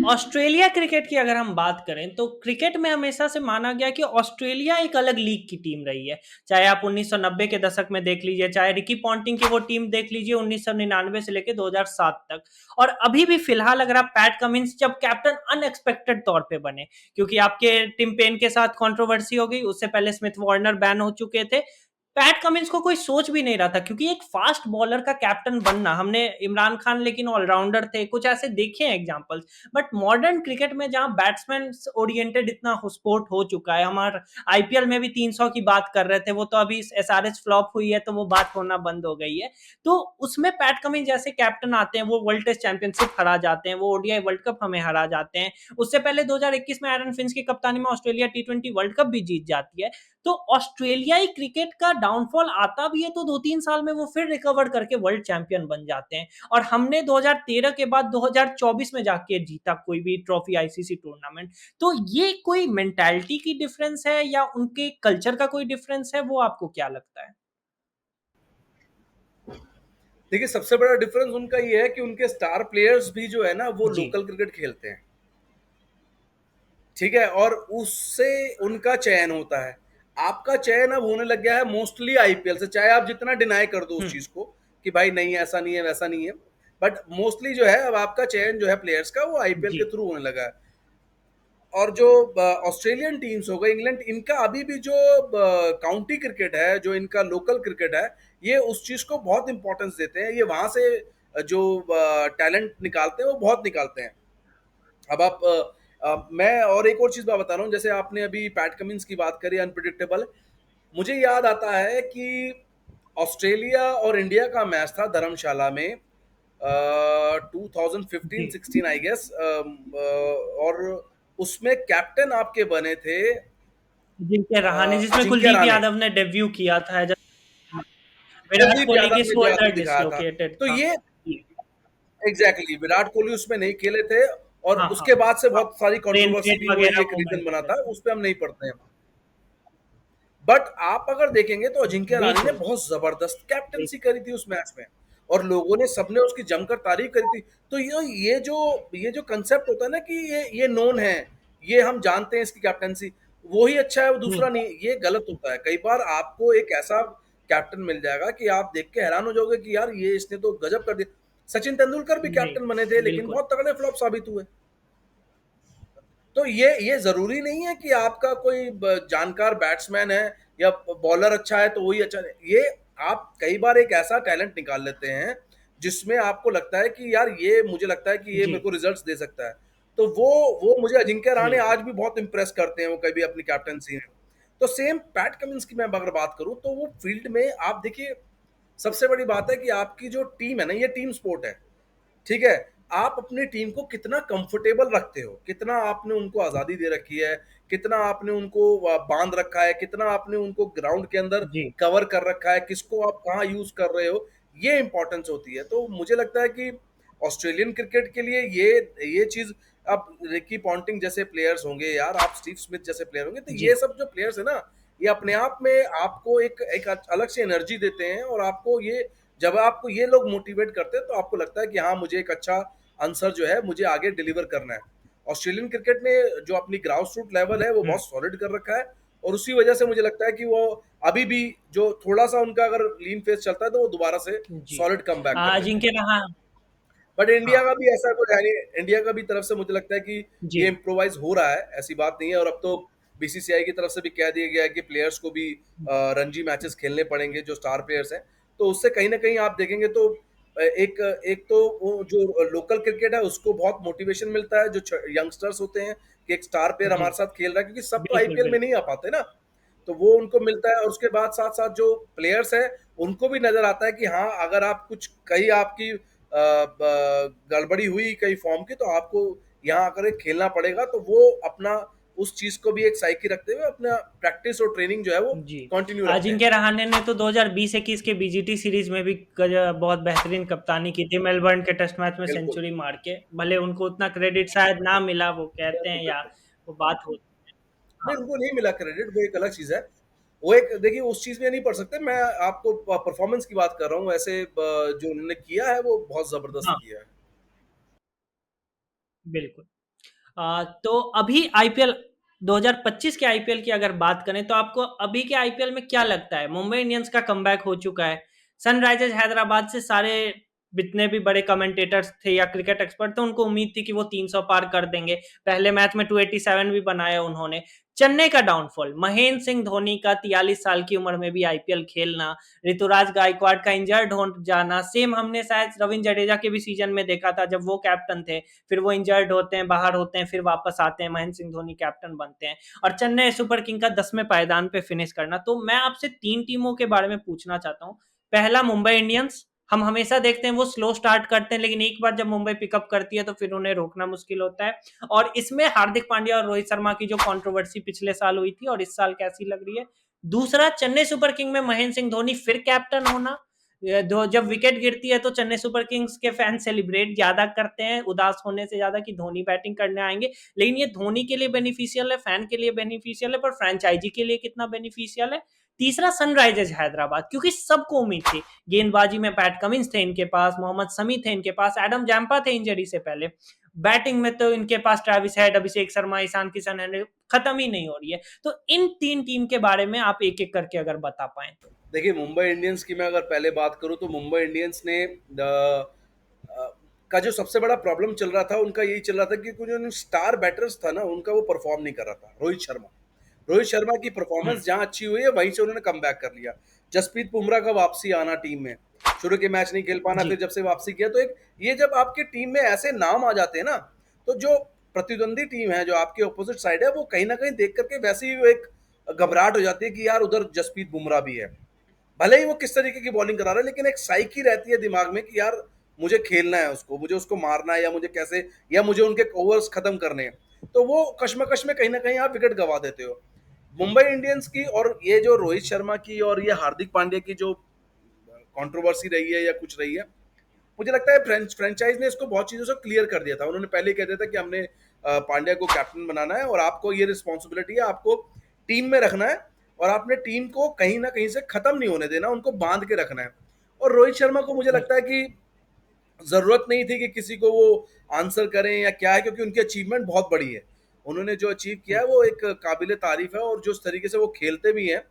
ऑस्ट्रेलिया क्रिकेट की अगर हम बात करें तो क्रिकेट में हमेशा से माना गया कि ऑस्ट्रेलिया एक अलग लीग की टीम रही है। चाहे आप 1990 के दशक में देख लीजिए, चाहे रिकी पॉन्टिंग की वो टीम देख लीजिए 1999 से लेके 2007 तक, और अभी भी फिलहाल अगर आप पैट कमिंस जब कैप्टन अनएक्सपेक्टेड तौर पे बने, क्योंकि आपके टिम पेन के साथ कंट्रोवर्सी हो गई, उससे पहले स्मिथ वार्नर बैन हो चुके थे। पैट कमिंस को कोई सोच भी नहीं रहा था, क्योंकि एक फास्ट बॉलर का कैप्टन बनना, हमने इमरान खान लेकिन ऑलराउंडर थे, कुछ ऐसे देखे हैं एग्जांपल्स। बट मॉडर्न क्रिकेट में जहां बैट्समैन ओरिएंटेड इतना स्पोर्ट हो चुका है, हमारे आईपीएल में भी 300 की बात कर रहे थे, वो तो अभी एसआरएच फ्लॉप हुई है तो वो बात होना बंद हो गई है। तो उसमें पैट कमिंस जैसे कैप्टन आते हैं, वो वर्ल्ड टेस्ट चैंपियनशिप हरा जाते हैं, वो ओडीआई वर्ल्ड कप हमें हरा जाते हैं। उससे पहले 2021 में एरन फिंच की कप्तानी में ऑस्ट्रेलिया टी20 वर्ल्ड कप भी जीत जाती है। तो ऑस्ट्रेलियाई क्रिकेट का डाउनफॉल आता भी है तो 2-3 साल में वो फिर रिकवर करके वर्ल्ड चैंपियन बन जाते हैं। और हमने 2013 के बाद 2024 में जाके जीता कोई भी ट्रॉफी आईसीसी टूर्नामेंट। तो ये कोई मेंटालिटी की डिफरेंस है या उनके कल्चर का कोई डिफरेंस है, वो आपको क्या लगता है? देखिए, सबसे बड़ा डिफरेंस उनका ये है कि उनके स्टार प्लेयर्स भी जो है ना वो जी। लोकल क्रिकेट खेलते हैं। ठीक है, और उससे उनका चयन होता है। आपका चयन अब होने लग गया है मोस्टली आईपीएल से, चाहे आप जितना डिनाई कर दो उस हम्म। चीज को कि भाई नहीं ऐसा नहीं है वैसा नहीं है, बट मोस्टली जो है अब आपका चयन जो है प्लेयर्स का वो आईपीएल जी। के थ्रू होने लगा है। और जो ऑस्ट्रेलियन टीम्स हो गए, इंग्लैंड, इनका अभी भी जो काउंटी क्रिकेट है, जो इनका लोकल क्रिकेट है, ये उस चीज को बहुत इंपॉर्टेंस देते हैं। ये वहां से जो टैलेंट निकालते हैं वो बहुत निकालते हैं। अब आप मैं और एक और चीज मैं बता रहा हूँ, जैसे आपने अभी पैट कमिंस की बात करी अनप्रिडिक्टेबल, मुझे याद आता है कि ऑस्ट्रेलिया और इंडिया का मैच था धर्मशाला में, 2015 जी। 16 आई गेस, और उसमें कैप्टन आपके बने थे अजिंक्य रहाणे, जिसमें अजिंक्य कुलदीप राणे। यादव ने डेब्यू किया था विराट कुलदीप कोहली यादव की ने जो आपने शोल्डर दिखाया था, डिसलोकेटेड तो था। ये जी। एग्जैक्टली विराट कोहली उसमें नहीं खेले थे, और हाँ, हाँ। उसके बाद से हाँ, बहुत सारी ब्रेन कंट्रोवर्सी पेट भी वही वगैरह एक रीजन मूवमेंट हो बना गए था, थे। उस पर हम नहीं पढ़ते हैं। बट आप अगर देखेंगे तो अजिंक्य राणे ने बिल्कुल। बहुत जबरदस्त बिल्कुल। कैप्टनसी करी थी उस मैच में, और लोगों ने, सबने उसकी जमकर तारीफ करी थी। तो ये जो कंसेप्ट होता है ना कि ये नोन है, ये हम जानते हैं इसकी कैप्टनसी, वो ही अच्छा है, वो दूसरा नहीं, ये गलत होता है। कई बार आपको एक ऐसा कैप्टन मिल जाएगा कि आप देख के हैरान हो जाओगे कि यार ये इसने तो गजब कर दिया। सचिन तेंदुलकर भी जी, कैप्टन बने थे, लेकिन बिल्कुल। बहुत तगड़े फ्लॉप साबित हुए। तो ये जरूरी नहीं है कि आपका कोई जानकार बैट्समैन है या बॉलर अच्छा है तो वही अच्छा है। ये आप कई बार एक ऐसा टैलेंट निकाल लेते हैं जिसमें आपको लगता है कि यार ये, मुझे लगता है कि ये जी, मेरे को रिजल्ट्स दे सकता है। तो वो मुझे अजिंक्य रहाणे बिल्कुल। आज भी बहुत इंप्रेस करते हैं, वो कभी अपनी कैप्टनसी में। तो सेम पैट कमिंस की मैं अगर बात करूं तो वो फील्ड में आप देखिए, सबसे बड़ी बात है कि आपकी जो टीम है ना, ये टीम स्पोर्ट है। ठीक है, आप अपनी टीम को कितना कंफर्टेबल रखते हो, कितना आपने उनको आजादी दे रखी है, कितना आपने उनको बांध रखा है, कितना आपने उनको ग्राउंड के अंदर जी, कवर कर रखा है, किसको आप कहाँ यूज कर रहे हो, ये इंपॉर्टेंस होती है। तो मुझे लगता है कि ऑस्ट्रेलियन क्रिकेट के लिए ये चीज, अब रिकी पॉन्टिंग जैसे प्लेयर्स होंगे यार, आप स्टीव स्मिथ जैसे प्लेयर होंगे, तो ये जी, सब जो प्लेयर्स है ना, ये अपने आप में आपको एक एक अलग से एनर्जी देते हैं। और आपको ये, जब आपको ये लोग मोटिवेट करते हैं तो आपको लगता है कि हाँ, मुझे एक अच्छा आंसर जो है मुझे आगे डिलीवर करना है। ऑस्ट्रेलियन क्रिकेट ने जो अपनी ग्राउंड रूट लेवल है वो हुँ, बहुत सॉलिड कर रखा है, और उसी वजह से मुझे लगता है कि वो अभी भी जो थोड़ा-सा उनका अगर लीन फेस चलता है तो वो दोबारा से जी। सॉलिड कमबैक कर लेते हैं। अजिंक्य रहा। बट इंडिया हाँ। का भी ऐसा कुछ है नहीं, इंडिया का भी तरफ से मुझे लगता है कि जी। ये इम्प्रोवाइज हो रहा है, ऐसी बात नहीं है। और अब तो बीसीसीआई की तरफ से भी कह दिया गया है कि प्लेयर्स को भी रणजी मैचेस खेलने पड़ेंगे जो स्टार प्लेयर्स हैं। तो उससे कहीं ना कहीं आप देखेंगे तो एक एक तो वो जो लोकल क्रिकेट है उसको बहुत मोटिवेशन मिलता है, जो यंगस्टर्स होते हैं कि एक स्टार प्लेयर जी। हमारे साथ खेल रहा है, क्योंकि सब तो बिल्कुल, आईपीएल में बिल्कुल। नहीं आ पाते ना। तो वो उनको मिलता है, और उसके बाद साथ साथ जो प्लेयर्स हैं उनको भी नजर आता है कि हाँ, अगर आप कुछ कहीं आपकी गड़बड़ी हुई कहीं फॉर्म की, तो आपको यहाँ आकर के खेलना पड़ेगा। तो वो अपना उस चीज को भी एक साइकी रखते हुए अपना प्रैक्टिस और ट्रेनिंग जो है वो जी। कंटिन्यू रखते हैं। अजिंक्य रहाणे ने तो 2020-21 के बीजीटी सीरीज में भी बहुत बेहतरीन कप्तानी की थी, मेलबर्न के टेस्ट मैच में बिल्कुल, सेंचुरी मार के। भले उनको उतना क्रेडिट शायद ना मिला, वो कहते बिल्कुल, हैं, या बिल्कुल। वो बात होती है। नहीं, हाँ। उनको नहीं मिला क्रेडिट, वो एक अलग चीज है। वो एक देखिए उस चीज में नहीं पढ़ सकते। मैं आपको परफॉर्मेंस की बात कर रहा हूँ। ऐसे जो उन्होंने किया है वो बहुत जबरदस्त हाँ, किया है। बिल्कुल। तो अभी आईपीएल 2025 के आईपीएल की अगर बात करें तो आपको अभी के आईपीएल में क्या लगता है? मुंबई इंडियंस का कमबैक हो चुका है। सनराइजर्स हैदराबाद से सारे जितने भी बड़े कमेंटेटर्स थे या क्रिकेट एक्सपर्ट थे, उनको उम्मीद थी कि वो 300 पार कर देंगे। पहले मैच में 287 भी बनाया उन्होंने। चेन्नई का डाउनफॉल, महेंद्र सिंह धोनी का 43 साल की उम्र में भी आईपीएल खेलना, ऋतुराज गायकवाड़ का इंजर्ड हो जाना, सेम हमने शायद रविंद्र जडेजा के भी सीजन में देखा था जब वो कैप्टन थे। फिर वो इंजर्ड होते हैं, बाहर होते हैं, फिर वापस आते हैं, महेंद्र सिंह धोनी कैप्टन बनते हैं, और चेन्नई सुपर किंग का 10वें पायदान पे फिनिश करना। तो मैं आपसे तीन टीमों के बारे में पूछना चाहता हूँ। पहला, मुंबई इंडियंस। हम हमेशा देखते हैं वो स्लो स्टार्ट करते हैं, लेकिन एक बार जब मुंबई पिकअप करती है तो फिर उन्हें रोकना मुश्किल होता है। और इसमें हार्दिक पांड्या और रोहित शर्मा की जो कंट्रोवर्सी पिछले साल हुई थी और इस साल कैसी लग रही है। दूसरा, चेन्नई सुपर किंग में महेंद्र सिंह धोनी फिर कैप्टन होना। जब विकेट गिरती है तो चेन्नई सुपर किंग्स के फैन सेलिब्रेट ज्यादा करते हैं, उदास होने से ज्यादा कि धोनी बैटिंग करने आएंगे। लेकिन ये धोनी के लिए बेनिफिशियल है, फैन के लिए बेनिफिशियल है, पर फ्रेंचाइजी के लिए कितना बेनिफिशियल है? तीसरा, सनराइजर्स हैदराबाद, क्योंकि सबको उम्मीद थी। गेंदबाजी में पैट कमिंस थे इनके पास, मोहम्मद शमी थे इनके पास, एडम जैम्पा थे इंजरी से पहले। बैटिंग में तो इनके पास ट्रेविस हेड, अभिषेक शर्मा, ईशान किशन है, खत्म ही नहीं हो रही है। तो इन तीन टीम के बारे में आप एक एक करके अगर बता पाए तो। देखिए मुंबई इंडियंस की मैं अगर पहले बात करूं तो मुंबई इंडियंस ने का जो सबसे बड़ा प्रॉब्लम चल रहा था उनका यही चल रहा था कि कुछ जो स्टार बैटर्स था ना उनका वो परफॉर्म नहीं कर रहा था। रोहित शर्मा की हम्म। परफॉर्मेंस जहां अच्छी हुई है वहीं से उन्होंने कम बैक कर लिया। जसप्रीत बुमराह का वापसी आना टीम में, शुरू के मैच नहीं खेल पाना, जी। फिर जब से वापसी किया तो एक ये जब आपके टीम में ऐसे नाम आ जाते हैं ना, तो जो प्रतिद्वंदी टीम है जो आपके ऑपोजिट साइड है वो कहीं ना कहीं देख करके वैसे ही वो एक घबराहट हो जाती है कि यार उधर जसप्रीत बुमराह भी है। भले ही वो किस तरीके की बॉलिंग करा रहा है, लेकिन एक साइकी रहती है दिमाग में कि यार मुझे खेलना है उसको, मुझे उसको मारना है, या मुझे कैसे, या मुझे उनके ओवर्स खत्म करने हैं। तो वो कश्मकश में कहीं ना कहीं आप विकेट गवा देते हो। मुंबई इंडियंस की और ये जो रोहित शर्मा की और ये हार्दिक पांड्या की जो कंट्रोवर्सी रही है या कुछ रही है, मुझे लगता है फ्रेंचाइज ने इसको बहुत चीजों से क्लियर कर दिया था। उन्होंने पहले कह दिया था कि हमने पांड्या को कैप्टन बनाना है और आपको ये रिस्पॉन्सिबिलिटी है, आपको टीम में रखना है और आपने टीम को कहीं ना कहीं से खत्म नहीं होने देना, उनको बांध के रखना है। और रोहित शर्मा को मुझे लगता है कि जरूरत नहीं थी कि किसी को वो आंसर करें या क्या है, क्योंकि उनकी अचीवमेंट बहुत बड़ी है। उन्होंने जो अचीव किया है वो एक काबिल तारीफ है, और जिस तरीके से वो खेलते भी हैं,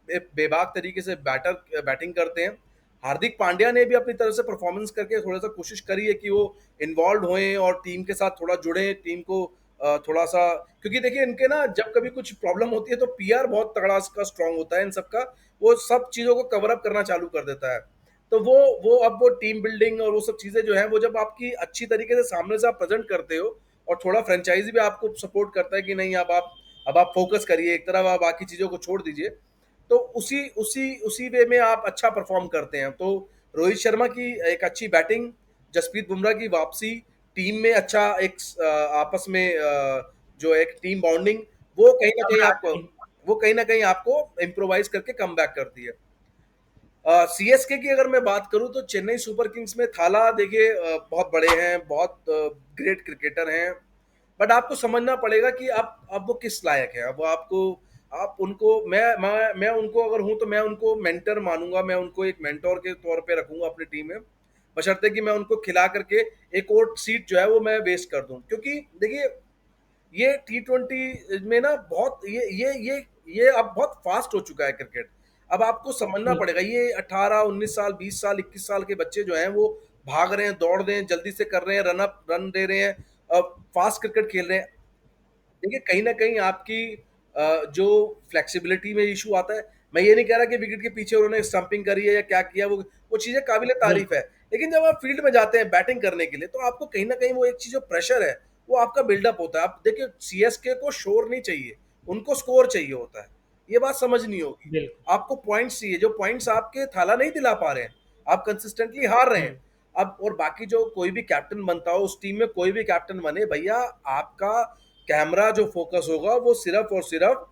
बेबाक तरीके से बैटिंग करते हैं। हार्दिक पांड्या ने भी अपनी तरफ से परफॉर्मेंस करके थोड़ा सा कोशिश करी है कि वो इन्वॉल्व होएं और टीम के साथ थोड़ा जुड़े, टीम को थोड़ा सा, क्योंकि देखिए इनके ना जब कभी कुछ प्रॉब्लम होती है तो पीआर बहुत तगड़ा इसका स्ट्रांग होता है इन सबका। वो सब चीजों को कवर अप करना चालू कर देता है। तो वो अब वो टीम बिल्डिंग और वो सब चीजें जो है वो जब आपकी अच्छी तरीके से सामने से आप प्रेजेंट करते हो, और थोड़ा फ्रेंचाइजी भी आपको सपोर्ट करता है कि नहीं अब आप फोकस करिए, एक तरफ आप बाकी चीजों को छोड़ दीजिए, तो उसी उसी उसी वे में आप अच्छा परफॉर्म करते हैं। तो रोहित शर्मा की एक अच्छी बैटिंग, जसप्रीत बुमराह की वापसी, टीम में अच्छा एक आपस में जो एक टीम बॉन्डिंग, वो कहीं ना कहीं आपको घबराहट। वो कहीं ना कहीं आपको इम्प्रोवाइज करके कम बैक करती है। सीएसके की अगर मैं बात करूं तो चेन्नई सुपर किंग्स में थाला देखिए बहुत बड़े हैं, बहुत ग्रेट क्रिकेटर हैं, बट आपको समझना पड़ेगा कि आप अब वो किस लायक है। अब आपको आप उनको मैं उनको अगर हूं तो मैं उनको मेंटर मानूंगा, मैं उनको एक मेंटोर के तौर पे रखूंगा अपनी टीम में, बशर्ते कि मैं उनको खिला करके एक और सीट जो है वो मैं वेस्ट कर दूं। क्योंकि देखिए ये T20 में ना बहुत ये ये अब बहुत फास्ट हो चुका है क्रिकेट। अब आपको समझना बिल्कुल, पड़ेगा, ये 18, 19 साल, 20 साल, 21 साल के बच्चे जो हैं वो भाग रहे हैं, दौड़ रहे हैं, जल्दी से कर रहे हैं, रन अप रन दे रहे हैं, फास्ट क्रिकेट खेल रहे हैं। देखिए कहीं न कहीं आपकी जो फ्लेक्सिबिलिटी में इश्यू आता है, मैं ये नहीं कह रहा कि विकेट के पीछे उन्होंने स्टंपिंग करी है या क्या किया, वो चीज़ें काबिल-ए-तारीफ़ बिल्कुल, है। लेकिन जब आप फील्ड में जाते हैं बैटिंग करने के लिए, तो आपको कहीं न कहीं वो एक चीज़ जो प्रेशर है, वो आपका बिल्डअप होता है। आप देखिए सीएसके को शोर नहीं चाहिए, उनको स्कोर चाहिए होता है। ये बात समझनी होगी। बिल्कुल। आपको पॉइंट्स चाहिए, जो पॉइंट्स आपके थाला नहीं दिला पा रहे हैं, आप कंसिस्टेंटली हार रहे हैं। हुँ, अब और बाकी जो कोई भी कैप्टन बनता हो, उस टीम में कोई भी कैप्टन बने, भैया आपका कैमरा जो फोकस होगा वो सिर्फ और सिर्फ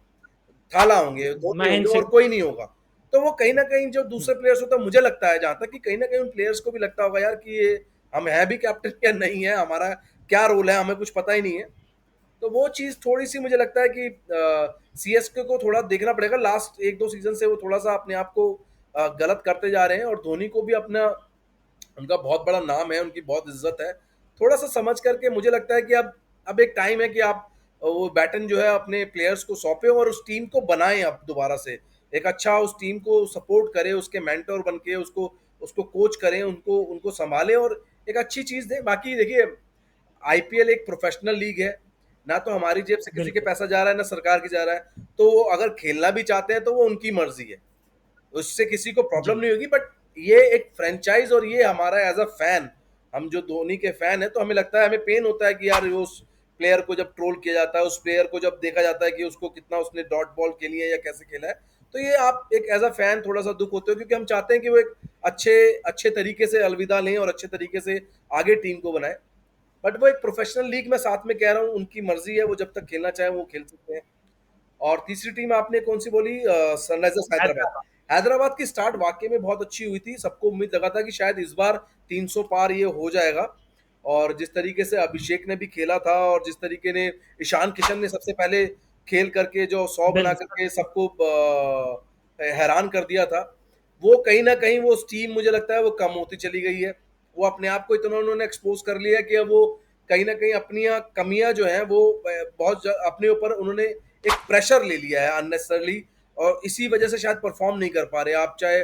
थाला होंगे, धोनी होंगे महेंद्र और सिंह कोई नहीं होगा। तो वो कहीं न कहीं जो हुँ, दूसरे प्लेयर्स होते हैं, मुझे लगता है जहाँ तक कि कहीं न कहीं उन प्लेयर्स को भी लगता होगा यार कि ये हम हैं भी कैप्टन या नहीं है, हमारा क्या रोल है, हमें कुछ पता ही नहीं है। तो वो चीज़ थोड़ी-सी मुझे लगता है कि सीएसके को थोड़ा देखना पड़ेगा। लास्ट 1-2 सीज़न से वो थोड़ा-सा अपने आप को गलत करते जा रहे हैं और धोनी को भी अपना उनका बहुत बड़ा नाम है, उनकी बहुत इज़्ज़त है। थोड़ा-सा समझ करके मुझे लगता है कि अब एक टाइम है कि आप वो बैटन जो है अपने प्लेयर्स को सौंपें और उस टीम को बनाएँ अब दोबारा से। एक अच्छा उस टीम को सपोर्ट करें, उसके मेंटर बन के उसको उसको कोच करें, उनको उनको सँभालें और एक अच्छी चीज़ दें। बाकी देखिए आईपीएल एक प्रोफ़ेशनल लीग है, ना तो हमारी जेब से किसी के बिल्कुल, पैसा जा रहा है, ना सरकार की जा रहा है। तो वो अगर खेलना भी चाहते हैं, तो वो उनकी मर्ज़ी है। उससे किसी को प्रॉब्लम जी, नहीं होगी बट ये एक फ्रेंचाइज और ये हमारा एज अ फैन, हम जो धोनी के फैन है तो हमें लगता है, हमें पेन होता है कि यार उस प्लेयर को जब ट्रोल किया जाता है, उस प्लेयर को जब देखा जाता है कि उसको कितना उसने डॉट बॉल खेली है या कैसे खेला है, तो ये आप एक एज अ फैन थोड़ा सा दुख होते हो क्योंकि हम चाहते हैं कि वो एक अच्छे अच्छे तरीके से अलविदा लें और अच्छे तरीके से आगे टीम को बनाए। बट वो एक प्रोफेशनल लीग में साथ में कह रहा हूँ, उनकी मर्जी है, वो जब तक खेलना चाहे वो खेल सकते हैं। और तीसरी टीम आपने कौन-सी बोली? सनराइज़र्स हैदराबाद। हैदराबाद, हैदराबाद की स्टार्ट वाक़ई में बहुत अच्छी हुई थी। सबको उम्मीद लगा था कि शायद इस बार 300 पार ये हो जाएगा और जिस तरीके से अभिषेक ने भी खेला था और जिस तरीके ने ईशान किशन ने सबसे पहले खेल करके जो 100 बना बिल्कुल, करके सबको हैरान कर दिया था, वो कहीं न कहीं वो टीम मुझे लगता है वो कम होती चली गई है। वो अपने आप को इतना उन्होंने एक्सपोज़ कर लिया है कि अब वो कहीं न कहीं अपनी कमियाँ जो हैं वो बहुत अपने ऊपर उन्होंने एक प्रेशर ले लिया है अननेसेसरली और इसी वजह से शायद परफॉर्म नहीं कर पा रहे। आप चाहे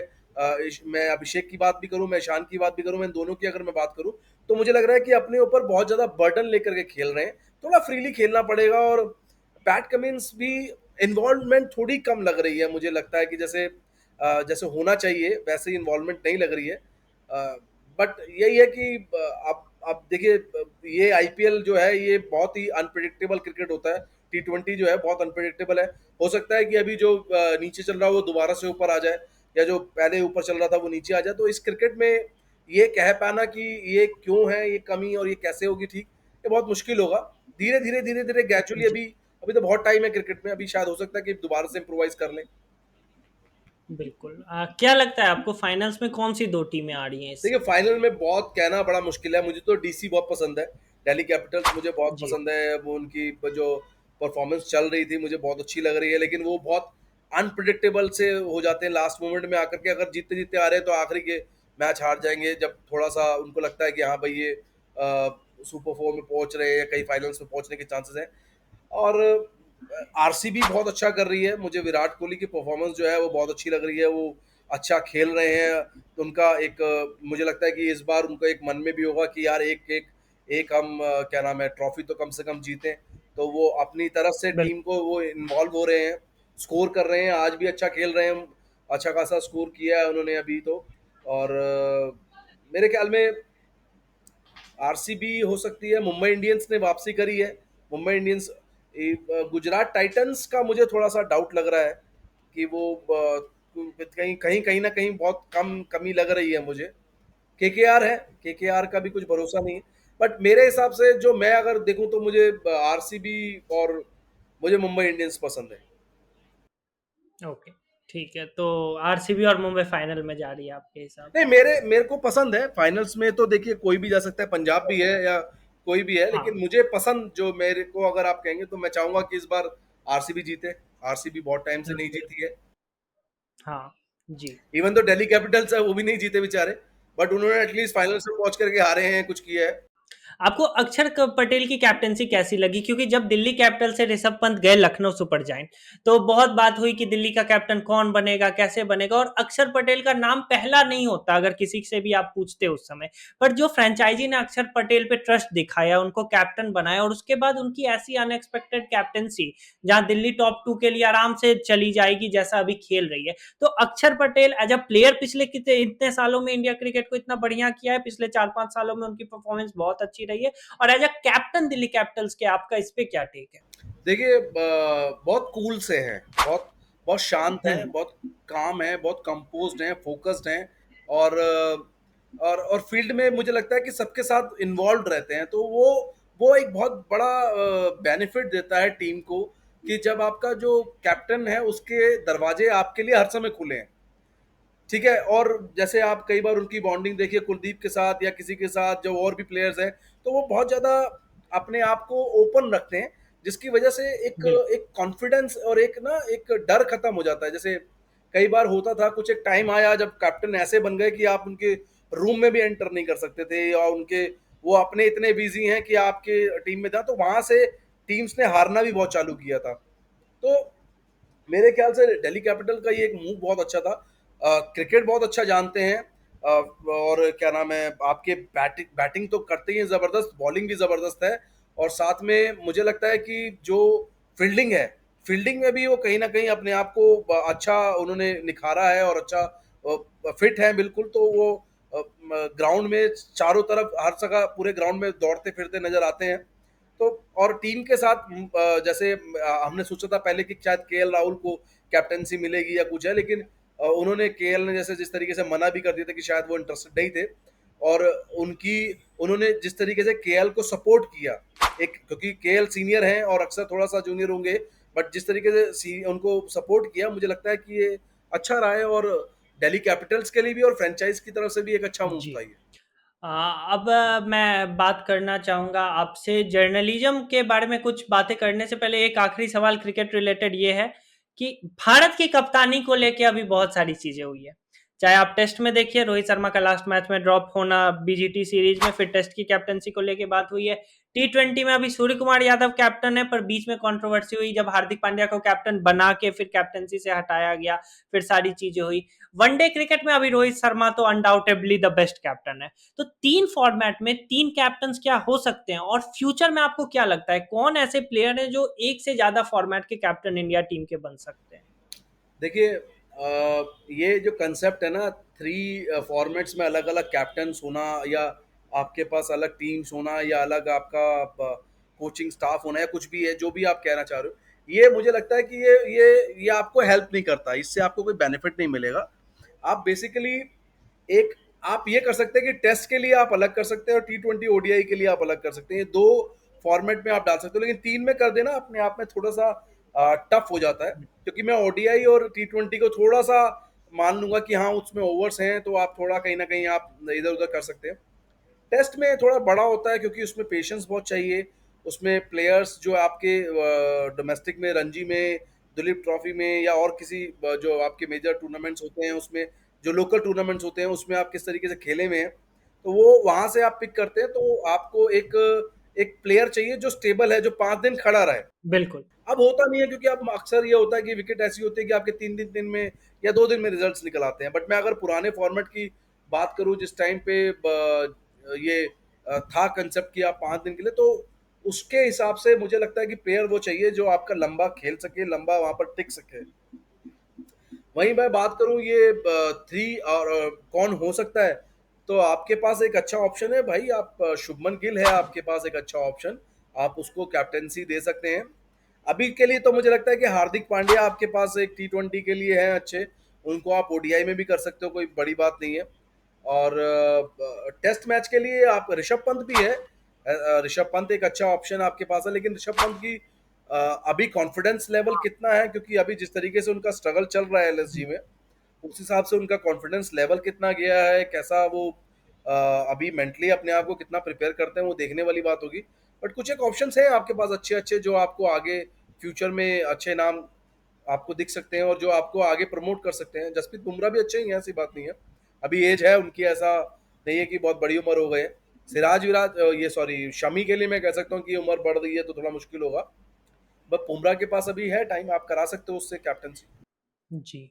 मैं अभिषेक की बात भी करूं, मैं ईशान की बात भी करूं, मैं दोनों की अगर मैं बात करूं तो मुझे लग रहा है कि अपने ऊपर बहुत ज्यादा बर्डन लेकर के खेल रहे हैं। थोड़ा फ्रीली खेलना पड़ेगा और पैट कमिंस भी इन्वॉल्वमेंट थोड़ी कम लग रही है। मुझे लगता है कि जैसे जैसे होना चाहिए वैसे ही इन्वॉल्वमेंट नहीं लग रही है। बट यही है कि आप देखिए ये आईपीएल जो है ये बहुत ही अनप्रिडिक्टेबल क्रिकेट होता है। टी20 जो है बहुत अनप्रिडिक्टेबल है। हो सकता है कि अभी जो नीचे चल रहा है वो दोबारा से ऊपर आ जाए या जो पहले ऊपर चल रहा था वो नीचे आ जाए। तो इस क्रिकेट में ये कह पाना कि ये क्यों है ये कमी और ये कैसे होगी ठीक, ये बहुत मुश्किल होगा। धीरे धीरे ग्रेजुअली जी, अभी अभी तो बहुत टाइम है क्रिकेट में, अभी शायद हो सकता है कि दोबारा से इम्प्रोवाइज कर लें। बिल्कुल। क्या लगता है आपको फाइनल्स में कौन-सी 2 टीमें आ रही हैं इस देखिए समय? फाइनल में बहुत कहना बड़ा मुश्किल है। मुझे तो डीसी बहुत पसंद है। दिल्ली कैपिटल्स मुझे बहुत जी, पसंद है। वो उनकी जो परफॉर्मेंस चल रही थी मुझे बहुत अच्छी लग रही है, लेकिन वो बहुत अनप्रिडिक्टेबल से हो जाते हैं लास्ट मोमेंट में आकर के। अगर जीतते-जीतते आ रहे हैं तो आखिरी के मैच हार जाएँगे, जब थोड़ा-सा उनको लगता है कि हाँ भाई ये सुपर 4 में पहुँच रहे हैं या कहीं फाइनल्स में पहुँचने के चांसेस हैं। और आरसीबी बहुत अच्छा कर रही है। मुझे विराट कोहली की परफॉर्मेंस जो है वो बहुत अच्छी लग रही है। वो अच्छा खेल रहे हैं। तो उनका एक मुझे लगता है कि इस बार उनका एक मन में भी होगा कि यार एक एक एक हम क्या नाम है ट्रॉफी तो कम से कम जीतें। तो वो अपनी तरफ से बिल टीम को वो इन्वॉल्व हो रहे हैं, स्कोर कर रहे हैं। आज भी अच्छा खेल रहे हैं। अच्छा खासा स्कोर किया है उन्होंने अभी तो। और मेरे ख्याल में आरसीबी हो सकती है। मुंबई इंडियंस ने वापसी करी है। मुंबई इंडियंस गुजरात टाइटंस का मुझे थोड़ा सा डाउट लग रहा है कि वो कहीं कहीं कहीं ना कहीं बहुत कम कमी लग रही है मुझे। केकेआर है, केकेआर का भी कुछ भरोसा नहीं है। बट मेरे हिसाब से जो मैं अगर देखूं तो मुझे आरसीबी और मुझे मुंबई इंडियंस पसंद है। ओके, ठीक है। तो आरसीबी और मुंबई फाइनल में जा रही है आपके हिसाब नहीं, से? मेरे मेरे को पसंद है फाइनल्स में। तो देखिए कोई भी जा सकता है, पंजाब भी है या कोई भी है, हाँ, लेकिन मुझे पसंद जो मेरे को अगर आप कहेंगे तो मैं चाहूंगा कि इस बार आरसीबी जीते। आरसीबी बहुत टाइम से नहीं बिल्कुल। जीती है। हाँ, जी। इवन तो दिल्ली कैपिटल्स है वो भी नहीं जीते बेचारे, बट उन्होंने एटलीस्ट फाइनल्स में पहुंच करके हारे हैं, कुछ किया है। आपको पटेल की कैप्टनसी कैसी लगी? क्योंकि जब दिल्ली कैपिटल से ऋषभ पंत गए लखनऊ सुपर जायंट, तो बहुत बात हुई कि दिल्ली का कैप्टन कौन बनेगा, कैसे बनेगा, और अक्षर पटेल का नाम पहला नहीं होता अगर किसी से भी आप पूछते उस समय। पर जो फ्रेंचाइजी ने अक्षर पटेल पे ट्रस्ट दिखाया, उनको कैप्टन बनाया, और उसके बाद उनकी ऐसी अनएक्सपेक्टेड कैप्टनसी जहां दिल्ली टॉप 2 के लिए आराम से चली जाएगी जैसा अभी खेल रही है। तो अक्षर पटेल एज अ प्लेयर पिछले कितने इतने सालों में इंडिया क्रिकेट को इतना बढ़िया किया है, पिछले 4-5 सालों में उनकी परफॉर्मेंस बहुत अच्छी रही है, और as a captain Delhi capitals के आपका इस पे क्या टेक है? देखिए बहुत कूल से हैं, बहुत बहुत शांत हैं, हम्म। बहुत काम हैं, बहुत कंपोज्ड हैं, फोकस्ड हैं, और और फील्ड में मुझे लगता है कि सबके साथ इन्वॉल्व रहते हैं, तो वो एक बहुत बड़ा बेनिफिट देता है टीम को, कि जब आपका जो कैप्टन है उसके दरवाजे आपके लिए हर समय खुले हैं। ठीक है, और जैसे आप कई बार उनकी बॉन्डिंग देखिए कुलदीप के साथ या किसी के साथ जो और भी प्लेयर्स हैं, तो वो बहुत ज़्यादा अपने आप को ओपन रखते हैं, जिसकी वजह से एक बिल्कुल। एक कॉन्फिडेंस और एक ना एक डर खत्म हो जाता है। जैसे कई बार होता था, कुछ एक टाइम आया जब कैप्टन ऐसे बन गए कि आप उनके रूम में भी एंटर नहीं कर सकते थे, या उनके वो अपने इतने बिजी हैं कि आपके टीम में था, तो वहां से टीम्स ने हारना भी बहुत चालू किया था। तो मेरे ख्याल से दिल्ली कैपिटल का ये एक मूव बहुत अच्छा था। क्रिकेट बहुत अच्छा जानते हैं, और क्या नाम है, आपके बैटिंग बैटिंग तो करते ही हैं ज़बरदस्त, बॉलिंग भी ज़बरदस्त है, और साथ में मुझे लगता है कि जो फील्डिंग है, फील्डिंग में भी वो कहीं ना कहीं अपने आप को अच्छा उन्होंने निखारा है, और अच्छा फिट है बिल्कुल। तो वो ग्राउंड में चारों तरफ हर जगह पूरे ग्राउंड में दौड़ते फिरते नजर आते हैं। तो और टीम के साथ जैसे हमने सोचा था पहले कि शायद केएल राहुल को कैप्टनसी मिलेगी या कुछ है, लेकिन उन्होंने केएल ने जैसे जिस तरीके से मना भी कर दिया था कि शायद वो इंटरेस्टेड नहीं थे, और उनकी उन्होंने जिस तरीके से केएल को सपोर्ट किया, एक क्योंकि केएल सीनियर हैं और अक्सर थोड़ा सा जूनियर होंगे, बट जिस तरीके से उनको सपोर्ट किया, मुझे लगता है कि ये अच्छा रहा है, और दिल्ली कैपिटल्स के लिए भी और फ्रेंचाइज की तरफ से भी एक अच्छा मूव जी। था ये। अब मैं बात करना चाहूँगा आपसे जर्नलिज्म के बारे में। कुछ बातें करने से पहले एक आखिरी सवाल क्रिकेट रिलेटेड ये है कि भारत की कप्तानी को लेके अभी बहुत सारी चीजें हुई है। चाहे आप टेस्ट में देखिए, रोहित शर्मा का लास्ट मैच में ड्रॉप होना, बीजीटी सीरीज में, फिर टेस्ट की कैप्टनसी को लेके बात हुई है। T20 में अभी सूर्य कुमार यादव कैप्टन है, पर बीच में कंट्रोवर्सी हुई जब हार्दिक पांड्या को कैप्टन बना के फिर कैप्टनसी से हटाया गया, फिर सारी चीजें हुई। वनडे क्रिकेट में अभी रोहित शर्मा तो अनडाउटेबली द बेस्ट कैप्टन है। तो 3 फॉर्मेट में 3 कैप्टन क्या हो सकते हैं, और फ्यूचर में आपको क्या लगता है कौन ऐसे प्लेयर है जो एक से ज्यादा फॉर्मेट के कैप्टन इंडिया टीम के बन सकते हैं? देखिए ये जो कंसेप्ट है ना, थ्री फॉर्मेट्स में अलग अलग कैप्टन्स होना, या आपके पास अलग टीम्स होना, या अलग आपका कोचिंग स्टाफ होना, या कुछ भी है जो भी आप कहना चाह रहे हो, ये मुझे लगता है कि ये आपको हेल्प नहीं करता, इससे आपको कोई बेनिफिट नहीं मिलेगा। आप बेसिकली एक आप ये कर सकते हैं कि टेस्ट के लिए आप अलग कर सकते हैं, और T20 ओडीआई के लिए आप अलग कर सकते हैं, ये दो फॉर्मेट में आप डाल सकते हो, लेकिन तीन में कर देना अपने आप में थोड़ा सा टफ हो जाता है, क्योंकि मैं ओडीआई और T20 को थोड़ा सा मान लूंगा कि हाँ उसमें ओवर्स हैं, तो आप थोड़ा कहीं ना कहीं आप इधर उधर कर सकते हैं। टेस्ट में थोड़ा बड़ा होता है, क्योंकि उसमें पेशेंस बहुत चाहिए, उसमें प्लेयर्स जो आपके डोमेस्टिक में, रणजी में, दुलीप ट्रॉफी में, या और किसी जो आपके मेजर टूर्नामेंट्स होते हैं उसमें, जो लोकल टूर्नामेंट्स होते हैं उसमें आप किस तरीके से खेले हुए हैं, तो वो वहां से आप पिक करते हैं। तो आपको एक एक प्लेयर चाहिए जो स्टेबल है, जो 5 दिन खड़ा रहे। बिल्कुल। अब होता नहीं है, क्योंकि अब अक्सर ये होता है कि विकेट ऐसी होती है कि आपके 3 दिन में या 2 दिन में रिजल्ट्स निकल आते हैं। बट मैं अगर पुराने फॉर्मेट की बात करूं, जिस टाइम पे ये था कंसेप्ट कि आप 5 दिन के लिए, तो उसके हिसाब से मुझे लगता है कि प्लेयर वो चाहिए जो आपका लंबा खेल सके, लंबा वहां पर टिक सके। वहीं मैं बात करूं ये थ्री और कौन हो सकता है, तो आपके पास एक अच्छा ऑप्शन है भाई, आप शुभमन गिल है आपके पास एक अच्छा ऑप्शन, आप उसको कैप्टेंसी दे सकते हैं। अभी के लिए तो मुझे लगता है कि हार्दिक पांड्या आपके पास एक T20 के लिए है अच्छे, उनको आप ओडीआई में भी कर सकते हो, कोई बड़ी बात नहीं है। और टेस्ट मैच के लिए आप ऋषभ पंत भी है, ऋषभ पंत एक अच्छा ऑप्शन आपके पास है, लेकिन ऋषभ पंत की अभी कॉन्फिडेंस लेवल कितना है, क्योंकि अभी जिस तरीके से उनका स्ट्रगल चल रहा है एलएसजी में, उस हिसाब से उनका कॉन्फिडेंस लेवल कितना गया है, कैसा वो अभी मेंटली अपने आप को कितना प्रिपेयर करते हैं, वो देखने वाली बात होगी। बट कुछ एक ऑप्शंस हैं आपके पास अच्छे अच्छे, जो आपको आगे फ्यूचर में अच्छे नाम आपको दिख सकते हैं, और जो आपको आगे प्रमोट कर सकते हैं। जसप्रीत बुमराह भी अच्छे ही हैं, ऐसी बात नहीं है, अभी एज है उनकी, ऐसा नहीं है कि बहुत बड़ी उम्र हो गए। सिराज विराज ये सॉरी शमी के लिए मैं कह सकता हूँ कि उम्र बढ़ रही है तो थोड़ा मुश्किल होगा, बट बुमराह के पास अभी है टाइम, आप करा सकते हो उससे कैप्टनसी। जी।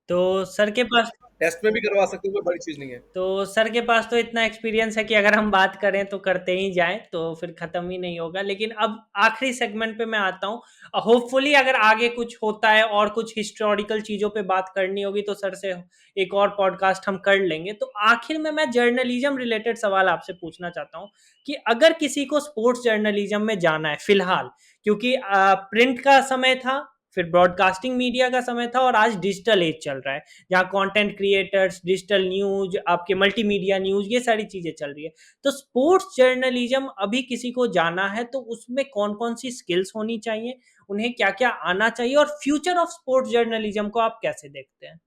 तो सर के पास टेस्ट में भी करवा सकते हो, कोई बड़ी चीज नहीं है। तो सर के पास तो इतना एक्सपीरियंस है कि अगर हम बात करें तो करते ही जाएं, तो फिर खत्म ही नहीं होगा। लेकिन अब आखिरी सेगमेंट पे मैं आता हूं। होपफुली अगर आगे कुछ होता है और कुछ हिस्टोरिकल चीजों पे बात करनी होगी तो सर से एक और पॉडकास्ट हम कर लेंगे। तो आखिर में मैं जर्नलिज्म रिलेटेड सवाल आपसे पूछना चाहता हूं कि अगर किसी को स्पोर्ट्स जर्नलिज्म में जाना है फिलहाल, क्योंकि प्रिंट का समय था, फिर ब्रॉडकास्टिंग मीडिया का समय था, और आज डिजिटल एज चल रहा है जहाँ कंटेंट क्रिएटर्स, डिजिटल न्यूज, आपके मल्टीमीडिया न्यूज, ये सारी चीजें चल रही है। तो स्पोर्ट्स जर्नलिज्म अभी किसी को जाना है तो उसमें कौन कौन सी स्किल्स होनी चाहिए, उन्हें क्या क्या आना चाहिए, और फ्यूचर ऑफ स्पोर्ट्स जर्नलिज्म को आप कैसे देखते हैं?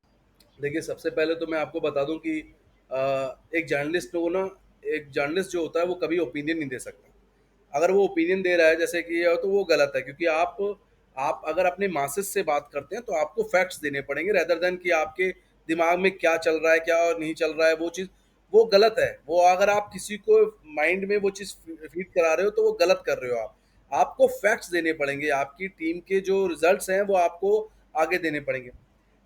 देखिए, सबसे पहले तो मैं आपको बता दूं कि एक जर्नलिस्ट को ना, एक जर्नलिस्ट जो होता है वो कभी ओपिनियन नहीं दे सकता। अगर वो ओपिनियन दे रहा है जैसे कि तो वो गलत है, क्योंकि आप अगर अपने मासेस से बात करते हैं तो आपको फैक्ट्स देने पड़ेंगे रेदर देन कि आपके दिमाग में क्या चल रहा है क्या नहीं चल रहा है, वो चीज़ वो गलत है। वो अगर आप किसी को माइंड में वो चीज़ फीड करा रहे हो तो वो गलत कर रहे हो। आप आपको फैक्ट्स देने पड़ेंगे, आपकी टीम के जो रिजल्ट्स हैं वो आपको आगे देने पड़ेंगे।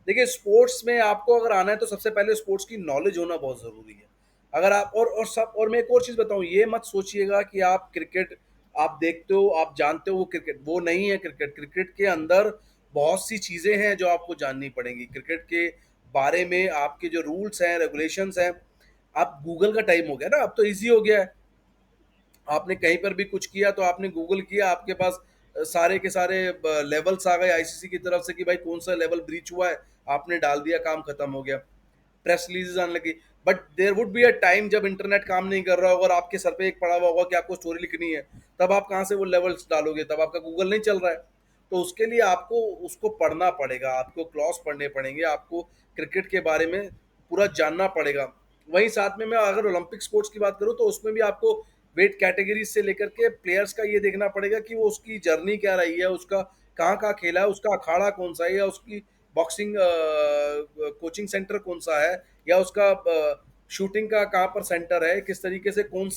देखिए, स्पोर्ट्स में आपको अगर आना है तो सबसे पहले स्पोर्ट्स की नॉलेज होना बहुत ज़रूरी है। अगर आप और मैं एक और चीज़ बताऊँ, ये मत सोचिएगा कि आप क्रिकेट आप देखते हो, आप जानते हो वो क्रिकेट, वो नहीं है क्रिकेट। क्रिकेट के अंदर बहुत सी चीज़ें हैं जो आपको जाननी पड़ेंगी। क्रिकेट के बारे में आपके जो रूल्स हैं, रेगुलेशंस हैं, आप गूगल का टाइम हो गया ना, अब तो ईज़ी हो गया है। आपने कहीं पर भी कुछ किया तो आपने गूगल किया, आपके पास सारे के सारे लेवल्स आ गए आईसीसी की तरफ से कि भाई कौन सा लेवल ब्रीच हुआ है, आपने डाल दिया, काम खत्म हो गया। प्रेस रिलीजेस आने लगी। But there would be a time जब इंटरनेट काम नहीं कर रहा होगा और आपके सर पे एक पड़ा हुआ होगा कि आपको स्टोरी लिखनी है, तब आप कहाँ से वो लेवल्स डालोगे, तब आपका गूगल नहीं चल रहा है। तो उसके लिए आपको उसको पढ़ना पड़ेगा, आपको क्लॉज पढ़ने पड़ेंगे, आपको क्रिकेट के बारे में पूरा जानना पड़ेगा। वहीं साथ में मैं अगर ओलंपिक स्पोर्ट्स की बात करूँ तो उसमें भी आपको वेट कैटेगरी से लेकर के प्लेयर्स का ये देखना पड़ेगा कि वो उसकी जर्नी क्या रही है, उसका कहाँ कहाँ खेला है, उसका अखाड़ा कौन सा है, या उसकी बॉक्सिंग कोचिंग सेंटर कौन सा है, या उसका शूटिंग का कहाँ पर सेंटर है, किस तरीके से कौन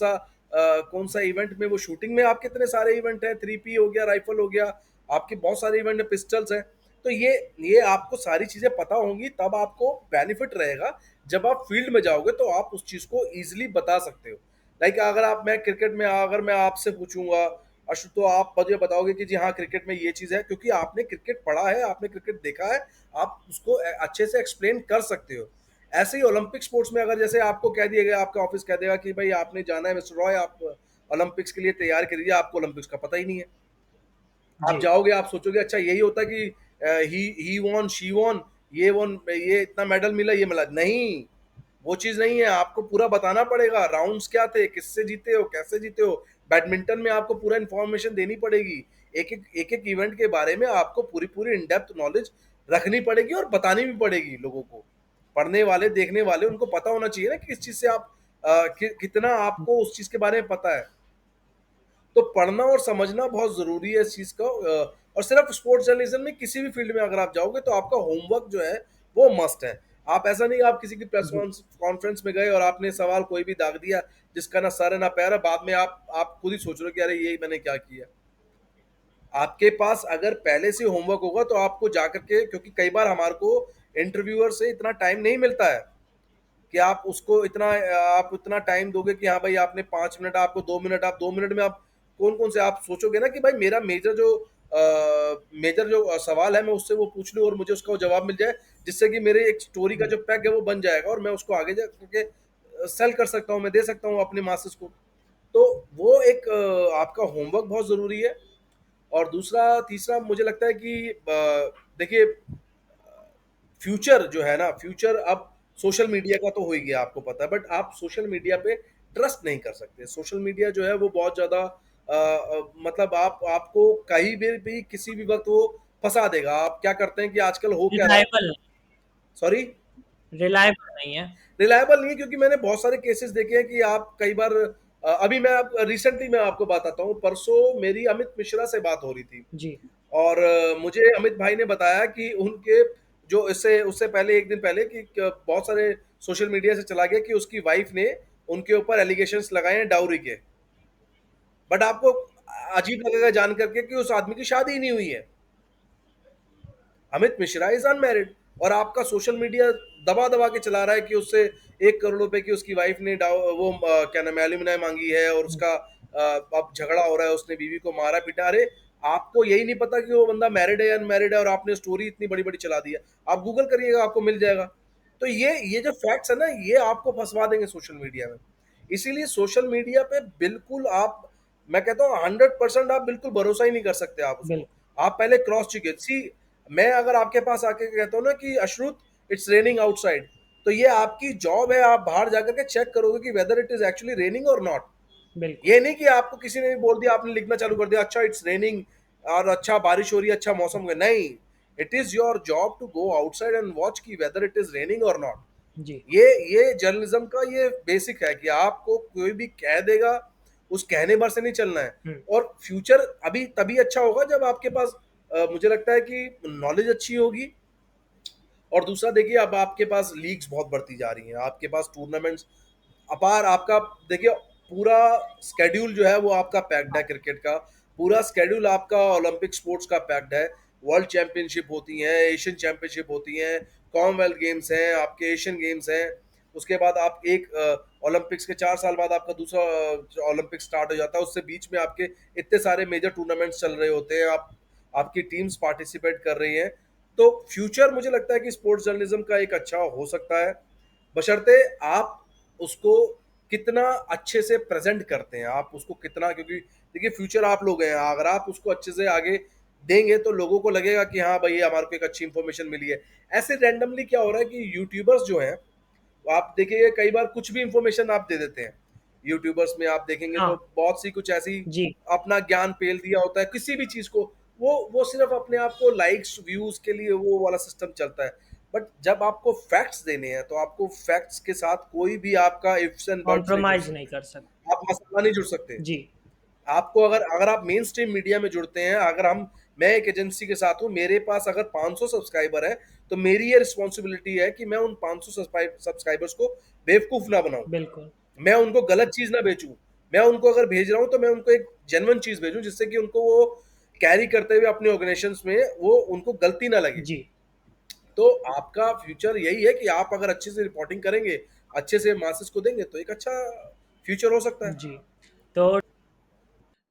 सा इवेंट में वो शूटिंग में, आप कितने सारे इवेंट हैं, 3P हो गया, राइफल हो गया, आपके बहुत सारे इवेंट है, पिस्टल्स हैं। तो ये आपको सारी चीज़ें पता होंगी, तब आपको बेनिफिट रहेगा। जब आप फील्ड में जाओगे तो आप उस चीज़ को ईजिली बता सकते हो। लाइक अगर आप मैं क्रिकेट में अगर मैं आपसे पूछूंगा अशु, तो आप मुझे बताओगे कि जी हाँ क्रिकेट में ये चीज़ है, क्योंकि आपने क्रिकेट पढ़ा है, आपने क्रिकेट देखा है, आप उसको अच्छे से एक्सप्लेन कर सकते हो। ऐसे ही ओलंपिक स्पोर्ट्स में अगर जैसे आपको कह दिया गया, आपका ऑफिस कह देगा कि भाई आपने जाना है मिस्टर रॉय, आप ओलंपिक्स के लिए तैयार करिए, आपको ओलंपिक्स का पता ही नहीं है। आप जी। जाओगे, आप सोचोगे अच्छा यही होता है कि ही वॉन शी वॉन, ये वॉन, ये इतना मेडल मिला, ये मिला नहीं। वो चीज नहीं है, आपको पूरा बताना पड़ेगा राउंड्स क्या थे, किससे जीते हो, कैसे जीते हो। बैडमिंटन में आपको पूरा इन्फॉर्मेशन देनी पड़ेगी, एक एक इवेंट के बारे में आपको पूरी पूरी इन डेप्थ नॉलेज रखनी पड़ेगी और बतानी भी पड़ेगी लोगों को। पढ़ने वाले, देखने वाले, उनको पता होना चाहिए ना कि किस चीज से आप कितना आपको उस चीज के बारे में पता है। तो पढ़ना और समझना बहुत ज़रूरी है इस चीज़ का। और सिर्फ स्पोर्ट्स जर्नलिज्म में, किसी भी फील्ड में अगर आप जाओगे तो आपका होमवर्क जो है वो मस्ट है। आप ऐसा नहीं, आप किसी की प्रेस जी। कॉन्फ्रेंस में गए और आपने सवाल कोई भी दाग दिया जिसका ना सर है ना पैर है, बाद में आप खुद ही सोच रहे हो कि अरे यही मैंने क्या किया। आपके पास अगर पहले से होमवर्क होगा तो आपको जाकर के, क्योंकि कई बार हमारे को इंटरव्यूअर से इतना टाइम नहीं मिलता है कि आप इतना टाइम दोगे कि हाँ भाई आपने 5 मिनट, आपको 2 मिनट, आप 2 मिनट में आप कौन कौन से आप सोचोगे ना कि भाई मेरा मेजर जो सवाल है मैं उससे वो पूछ लूँ और मुझे उसका वो जवाब मिल जाए, जिससे कि मेरे एक स्टोरी का जी। जो पैक है वो बन जाएगा और मैं उसको आगे जा करके सेल कर सकता हूँ, मैं दे सकता हूँ अपने मासेस को। तो वो एक आपका होमवर्क बहुत ज़रूरी है। और दूसरा तीसरा मुझे लगता है कि देखिए, फ्यूचर जो है ना, फ्यूचर अब सोशल मीडिया का तो हो ही गया, आपको पता है, बट आप सोशल मीडिया पे ट्रस्ट नहीं कर सकते। सोशल मीडिया जो है वो बहुत ज़्यादा मतलब आपको कहीं भी किसी भी वक्त वो फंसा देगा। आप क्या करते हैं कि आजकल हो क्या रहा है, रिलायबल सॉरी, रिलायबल नहीं है। रिलायबल नहीं है, क्योंकि मैंने बहुत सारे केसेस देखे हैं कि आप कई बार अभी मैं आप रिसेंटली मैं आपको बताता हूँ, परसों मेरी अमित मिश्रा से बात हो रही थी। जी। और मुझे अमित भाई ने बताया कि उनके जो इससे उससे पहले एक दिन पहले कि बहुत सारे सोशल मीडिया से चला गया कि उसकी वाइफ ने उनके ऊपर एलिगेशंस लगाए हैं डाउरी के, बट आपको अजीब लगेगा जान करके कि उस आदमी की शादी ही नहीं हुई है। अमित मिश्रा इज अनमैरिड, और आपका सोशल मीडिया दबा दबा के चला रहा है कि उससे 1 करोड़ रुपए की उसकी वाइफ ने वो क्या नाम है एल्यूमिनाई मांगी है, और उसका अब झगड़ा हो रहा है, उसने बीवी को मारा पीटा। अरे आपको यही नहीं पता कि वो बंदा मैरिड है या अनमैरिड है, और आपने स्टोरी इतनी बड़ी बड़ी चला दी है। आप गूगल करिएगा, आपको मिल जाएगा। तो ये जो फैक्ट्स है ना, ये आपको फंसवा देंगे सोशल मीडिया में। इसीलिए सोशल मीडिया पे बिल्कुल आप, मैं कहता हूँ 100% आप बिल्कुल भरोसा ही नहीं कर सकते आप उसको। बिल्कुल आप पहले क्रॉस चेक सी। मैं अगर आपके पास आके कहता हूँ ना कि अश्रुत इट्स रेनिंग आउटसाइड, तो ये आपकी जॉब है, आप बाहर जाकर के चेक करोगे कि weather it is actually raining और नॉट। बिल्कुल ये नहीं कि आपको किसी ने भी बोल दिया, आपने लिखना चालू कर दिया अच्छा इट्स रेनिंग और अच्छा बारिश हो रही है, अच्छा मौसम है। नहीं, it is your job to go outside and watch की वेदर इट इज रेनिंग और नॉट। जी। ये जर्नलिज्म का ये बेसिक है कि आपको कोई भी कह देगा उस कहने भर से नहीं चलना है। हम्म। और फ्यूचर अभी तभी अच्छा होगा जब आपके पास मुझे लगता है कि नॉलेज अच्छी होगी। और दूसरा देखिए, अब आपके पास लीग्स बहुत बढ़ती जा रही हैं, आपके पास टूर्नामेंट्स अपार, आपका देखिए पूरा स्केड्यूल जो है वो आपका पैक्ड है क्रिकेट का। पूरा स्केड्यूल आपका ओलंपिक स्पोर्ट्स का पैक्ड है। वर्ल्ड चैंपियनशिप होती हैं, एशियन चैंपियनशिप होती हैं, कॉमनवेल्थ गेम्स हैं, आपके एशियन गेम्स हैं। उसके बाद आप एक ओलंपिक्स के 4 साल बाद आपका दूसरा ओलंपिक स्टार्ट हो जाता है। उससे बीच में आपके इतने सारे मेजर टूर्नामेंट्स चल रहे होते हैं, आपकी टीम्स पार्टिसिपेट कर रही हैं। तो फ्यूचर मुझे लगता है कि स्पोर्ट्स जर्नलिज्म का एक अच्छा हो सकता है, बशर्ते आप उसको कितना अच्छे से प्रेजेंट करते हैं, आप उसको कितना, क्योंकि देखिए फ्यूचर आप लोग हैं, अगर आप उसको अच्छे से आगे देंगे तो लोगों को लगेगा कि हाँ भाई हमारे को एक अच्छी इंफॉर्मेशन मिली है। ऐसे रैंडमली क्या हो रहा है कि यूट्यूबर्स जो हैं, आप देखिए कई बार कुछ भी इंफॉर्मेशन आप दे देते हैं यूट्यूबर्स में, आप देखेंगे तो हाँ। बहुत सी कुछ ऐसी जी। अपना ज्ञान पेल दिया होता है किसी भी चीज को। वो सिर्फ अपने आप को लाइक्स व्यूज के लिए वो वाला सिस्टम चलता है। बट जब आपको फैक्ट्स देने हैं तो आपको फैक्ट्स के साथ कोई भी आपका इफ्स एंड बट्स नहीं जुड़ कॉम्प्रोमाइज नहीं सकते, कर सकते। आप मसाला नहीं जुड़ सकते। जी। आपको अगर अगर आप मेन स्ट्रीम मीडिया में जुड़ते हैं, अगर हम, मैं एक एजेंसी के साथ हूँ, मेरे पास अगर 500 सब्सक्राइबर है, तो मेरी ये रिस्पॉन्सिबिलिटी है कि मैं उन 500 सब्सक्राइबर्स को बेवकूफ ना बनाऊं, बिल्कुल। मैं उनको गलत चीज ना बेचूं। मैं उनको अगर भेज रहा हूं तो मैं उनको एक जेन्युइन चीज भेजूं जिससे कि उनको वो कैरी करते हुए अपने ऑर्गेनाइजेशंस में वो उनको गलती ना लगे। जी। तो आपका फ्यूचर यही है कि आप अगर अच्छे से रिपोर्टिंग करेंगे, अच्छे से मासेस को देंगे, तो एक अच्छा फ्यूचर हो सकता है। जी।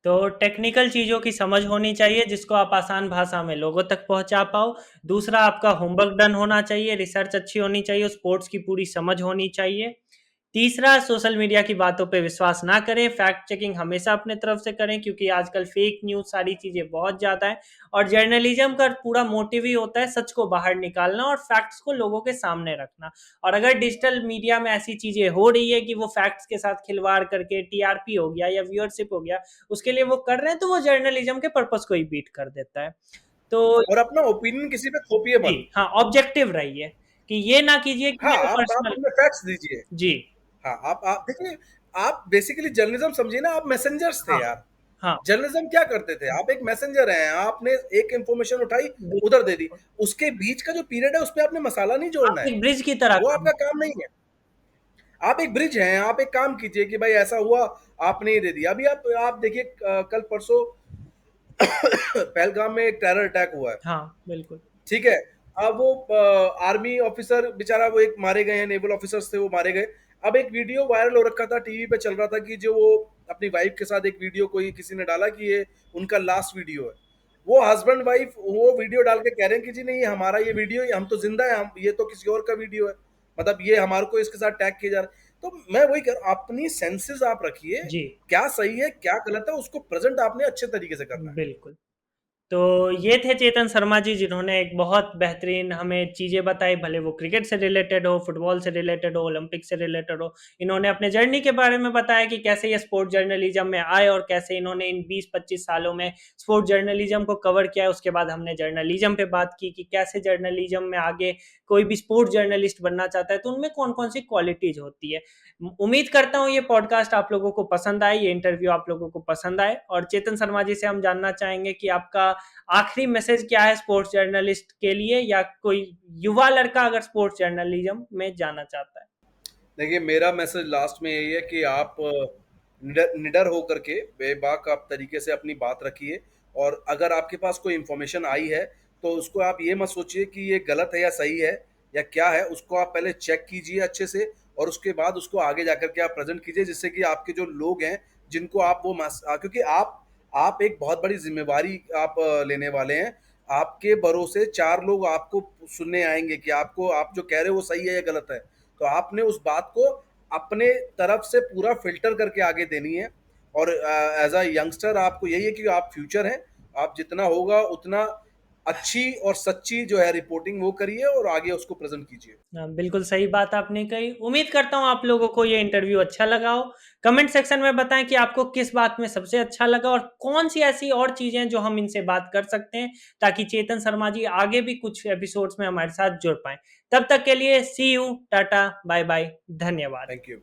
तो टेक्निकल चीज़ों की समझ होनी चाहिए जिसको आप आसान भाषा में लोगों तक पहुंचा पाओ। दूसरा, आपका होमवर्क डन होना चाहिए, रिसर्च अच्छी होनी चाहिए, स्पोर्ट्स की पूरी समझ होनी चाहिए। तीसरा, सोशल मीडिया की बातों पे विश्वास ना करें, फैक्ट चेकिंग हमेशा अपने तरफ से करें क्योंकि आजकल फेक न्यूज़ सारी चीज़ें बहुत ज़्यादा है। और जर्नलिज्म का पूरा मोटिव ही होता है सच को बाहर निकालना और फैक्ट्स को लोगों के सामने रखना। और अगर डिजिटल मीडिया में ऐसी चीज़ें हो रही है कि वो फैक्ट्स के साथ खिलवाड़ करके टीआरपी हो गया या व्यूअरशिप हो गया, उसके लिए वो कर रहे हैं, तो वो जर्नलिज्म के पर्पस को ही बीट कर देता है। तो और अपना ओपिनियन किसी पे थोपिए जी मत। हाँ, ऑब्जेक्टिव रहिए कि ये ना कीजिए कि हाँ, मेरे आप पर्सनल। अपने फैक्ट्स दीजिए। जी। हाँ, आप देखिए, आप बेसिकली जर्नलिज्म समझिए ना, आप मैसेंजर्स थे हाँ। यार। हाँ। जर्नलिज्म क्या करते थे, आप एक मैसेंजर हैं, आपने एक इंफॉर्मेशन उठाई उधर दे दी, बिल्कुल। उसके बीच का जो पीरियड है उस पे आपने मसाला नहीं जोड़ना आप है, एक ब्रिज की तरह वो काम आपका काम नहीं है। आप एक ब्रिज हैं, आप एक काम कीजिए कि भाई ऐसा हुआ, आपने ये दे दिया। अभी आप देखिए कल परसों पहलगाम में एक टेरर अटैक हुआ है, हाँ, बिल्कुल। ठीक है। अब वो आर्मी ऑफिसर बेचारा, वो एक मारे गए हैं, नेवल ऑफिसर्स थे वो मारे गए। अब एक वीडियो वायरल हो रखा था, टीवी पे चल रहा था कि जो वो अपनी वाइफ के साथ एक वीडियो कोई किसी ने डाला कि ये उनका लास्ट वीडियो है। वो हस्बैंड वाइफ वो वीडियो डाल के कह रहे हैं कि जी नहीं, ये हमारा ये वीडियो, हम तो जिंदा है, हम ये तो किसी और का वीडियो है, मतलब ये हमारे को इसके साथ टैग किया जा रहा है। तो मैं वही कर, अपनी सेंसेस आप रखिए, जी। क्या सही है क्या गलत है उसको प्रेजेंट आपने अच्छे तरीके से करना है। बिल्कुल। तो ये थे चेतन शर्मा जी जिन्होंने एक बहुत बेहतरीन हमें चीज़ें बताई, भले वो क्रिकेट से रिलेटेड हो, फुटबॉल से रिलेटेड हो, ओलंपिक से रिलेटेड हो। इन्होंने अपने जर्नी के बारे में बताया कि कैसे ये स्पोर्ट जर्नलिज्म में आए और कैसे इन्होंने इन 20-25 सालों में स्पोर्ट जर्नलिज्म को कवर किया है। उसके बाद हमने जर्नलिज्म पे बात की कि कैसे जर्नलिज्म में आगे कोई भी स्पोर्ट जर्नलिस्ट बनना चाहता है तो उनमें कौन कौन सी क्वालिटीज होती है। उम्मीद करता हूँ ये पॉडकास्ट आप लोगों को पसंद आए, ये इंटरव्यू आप लोगों को पसंद आए। और चेतन शर्मा जी से हम जानना चाहेंगे कि आपका आखिरी मैसेज क्या है स्पोर्ट्स जर्नलिस्ट के लिए, या कोई युवा लड़का अगर स्पोर्ट्स जर्नलिज्म में जाना चाहता है। देखिए, मेरा मैसेज लास्ट में यही है कि आप निडर निडर होकर के बेबाक आप तरीके से अपनी बात रखिए, और अगर आपके पास कोई इन्फॉर्मेशन आई है, तो उसको आप ये मत सोचिए कि ये गलत है या सही है या क्या है, उसको आप पहले चेक कीजिए अच्छे से, और उसके बाद उसको आगे जाकर के आप प्रेज़ेंट कीजिए, जिससे कि आपके जो लोग हैं, जिनको आप वो क्योंकि आप एक बहुत बड़ी ज़िम्मेवारी आप लेने वाले हैं। आपके भरोसे 4 लोग आपको सुनने आएँगे कि आप जो कह रहे हो वो सही है या गलत है। तो आपने उस बात को अपने तरफ से पूरा फ़िल्टर करके आगे देनी है, और एज़ अ यंगस्टर आपको यही है कि आप फ्यूचर हैं, आप जितना होगा उतना अच्छी और सच्ची जो है रिपोर्टिंग वो करिए और आगे उसको प्रेज़ेंट कीजिए। बिल्कुल सही बात आपने कही। उम्मीद करता हूँ आप लोगों को ये इंटरव्यू अच्छा लगा हो। कमेंट सेक्शन में बताएँ कि आपको किस बात में सबसे अच्छा लगा और कौन-सी ऐसी और चीज़ें हैं जो हम इनसे बात कर सकते हैं, ताकि चेतन शर्मा जी आगे भी कुछ एपिसोड्स में हमारे साथ जुड़ पाएँ। तब तक के लिए सी यू, टाटा, बाय-बाय, धन्यवाद। Thank you.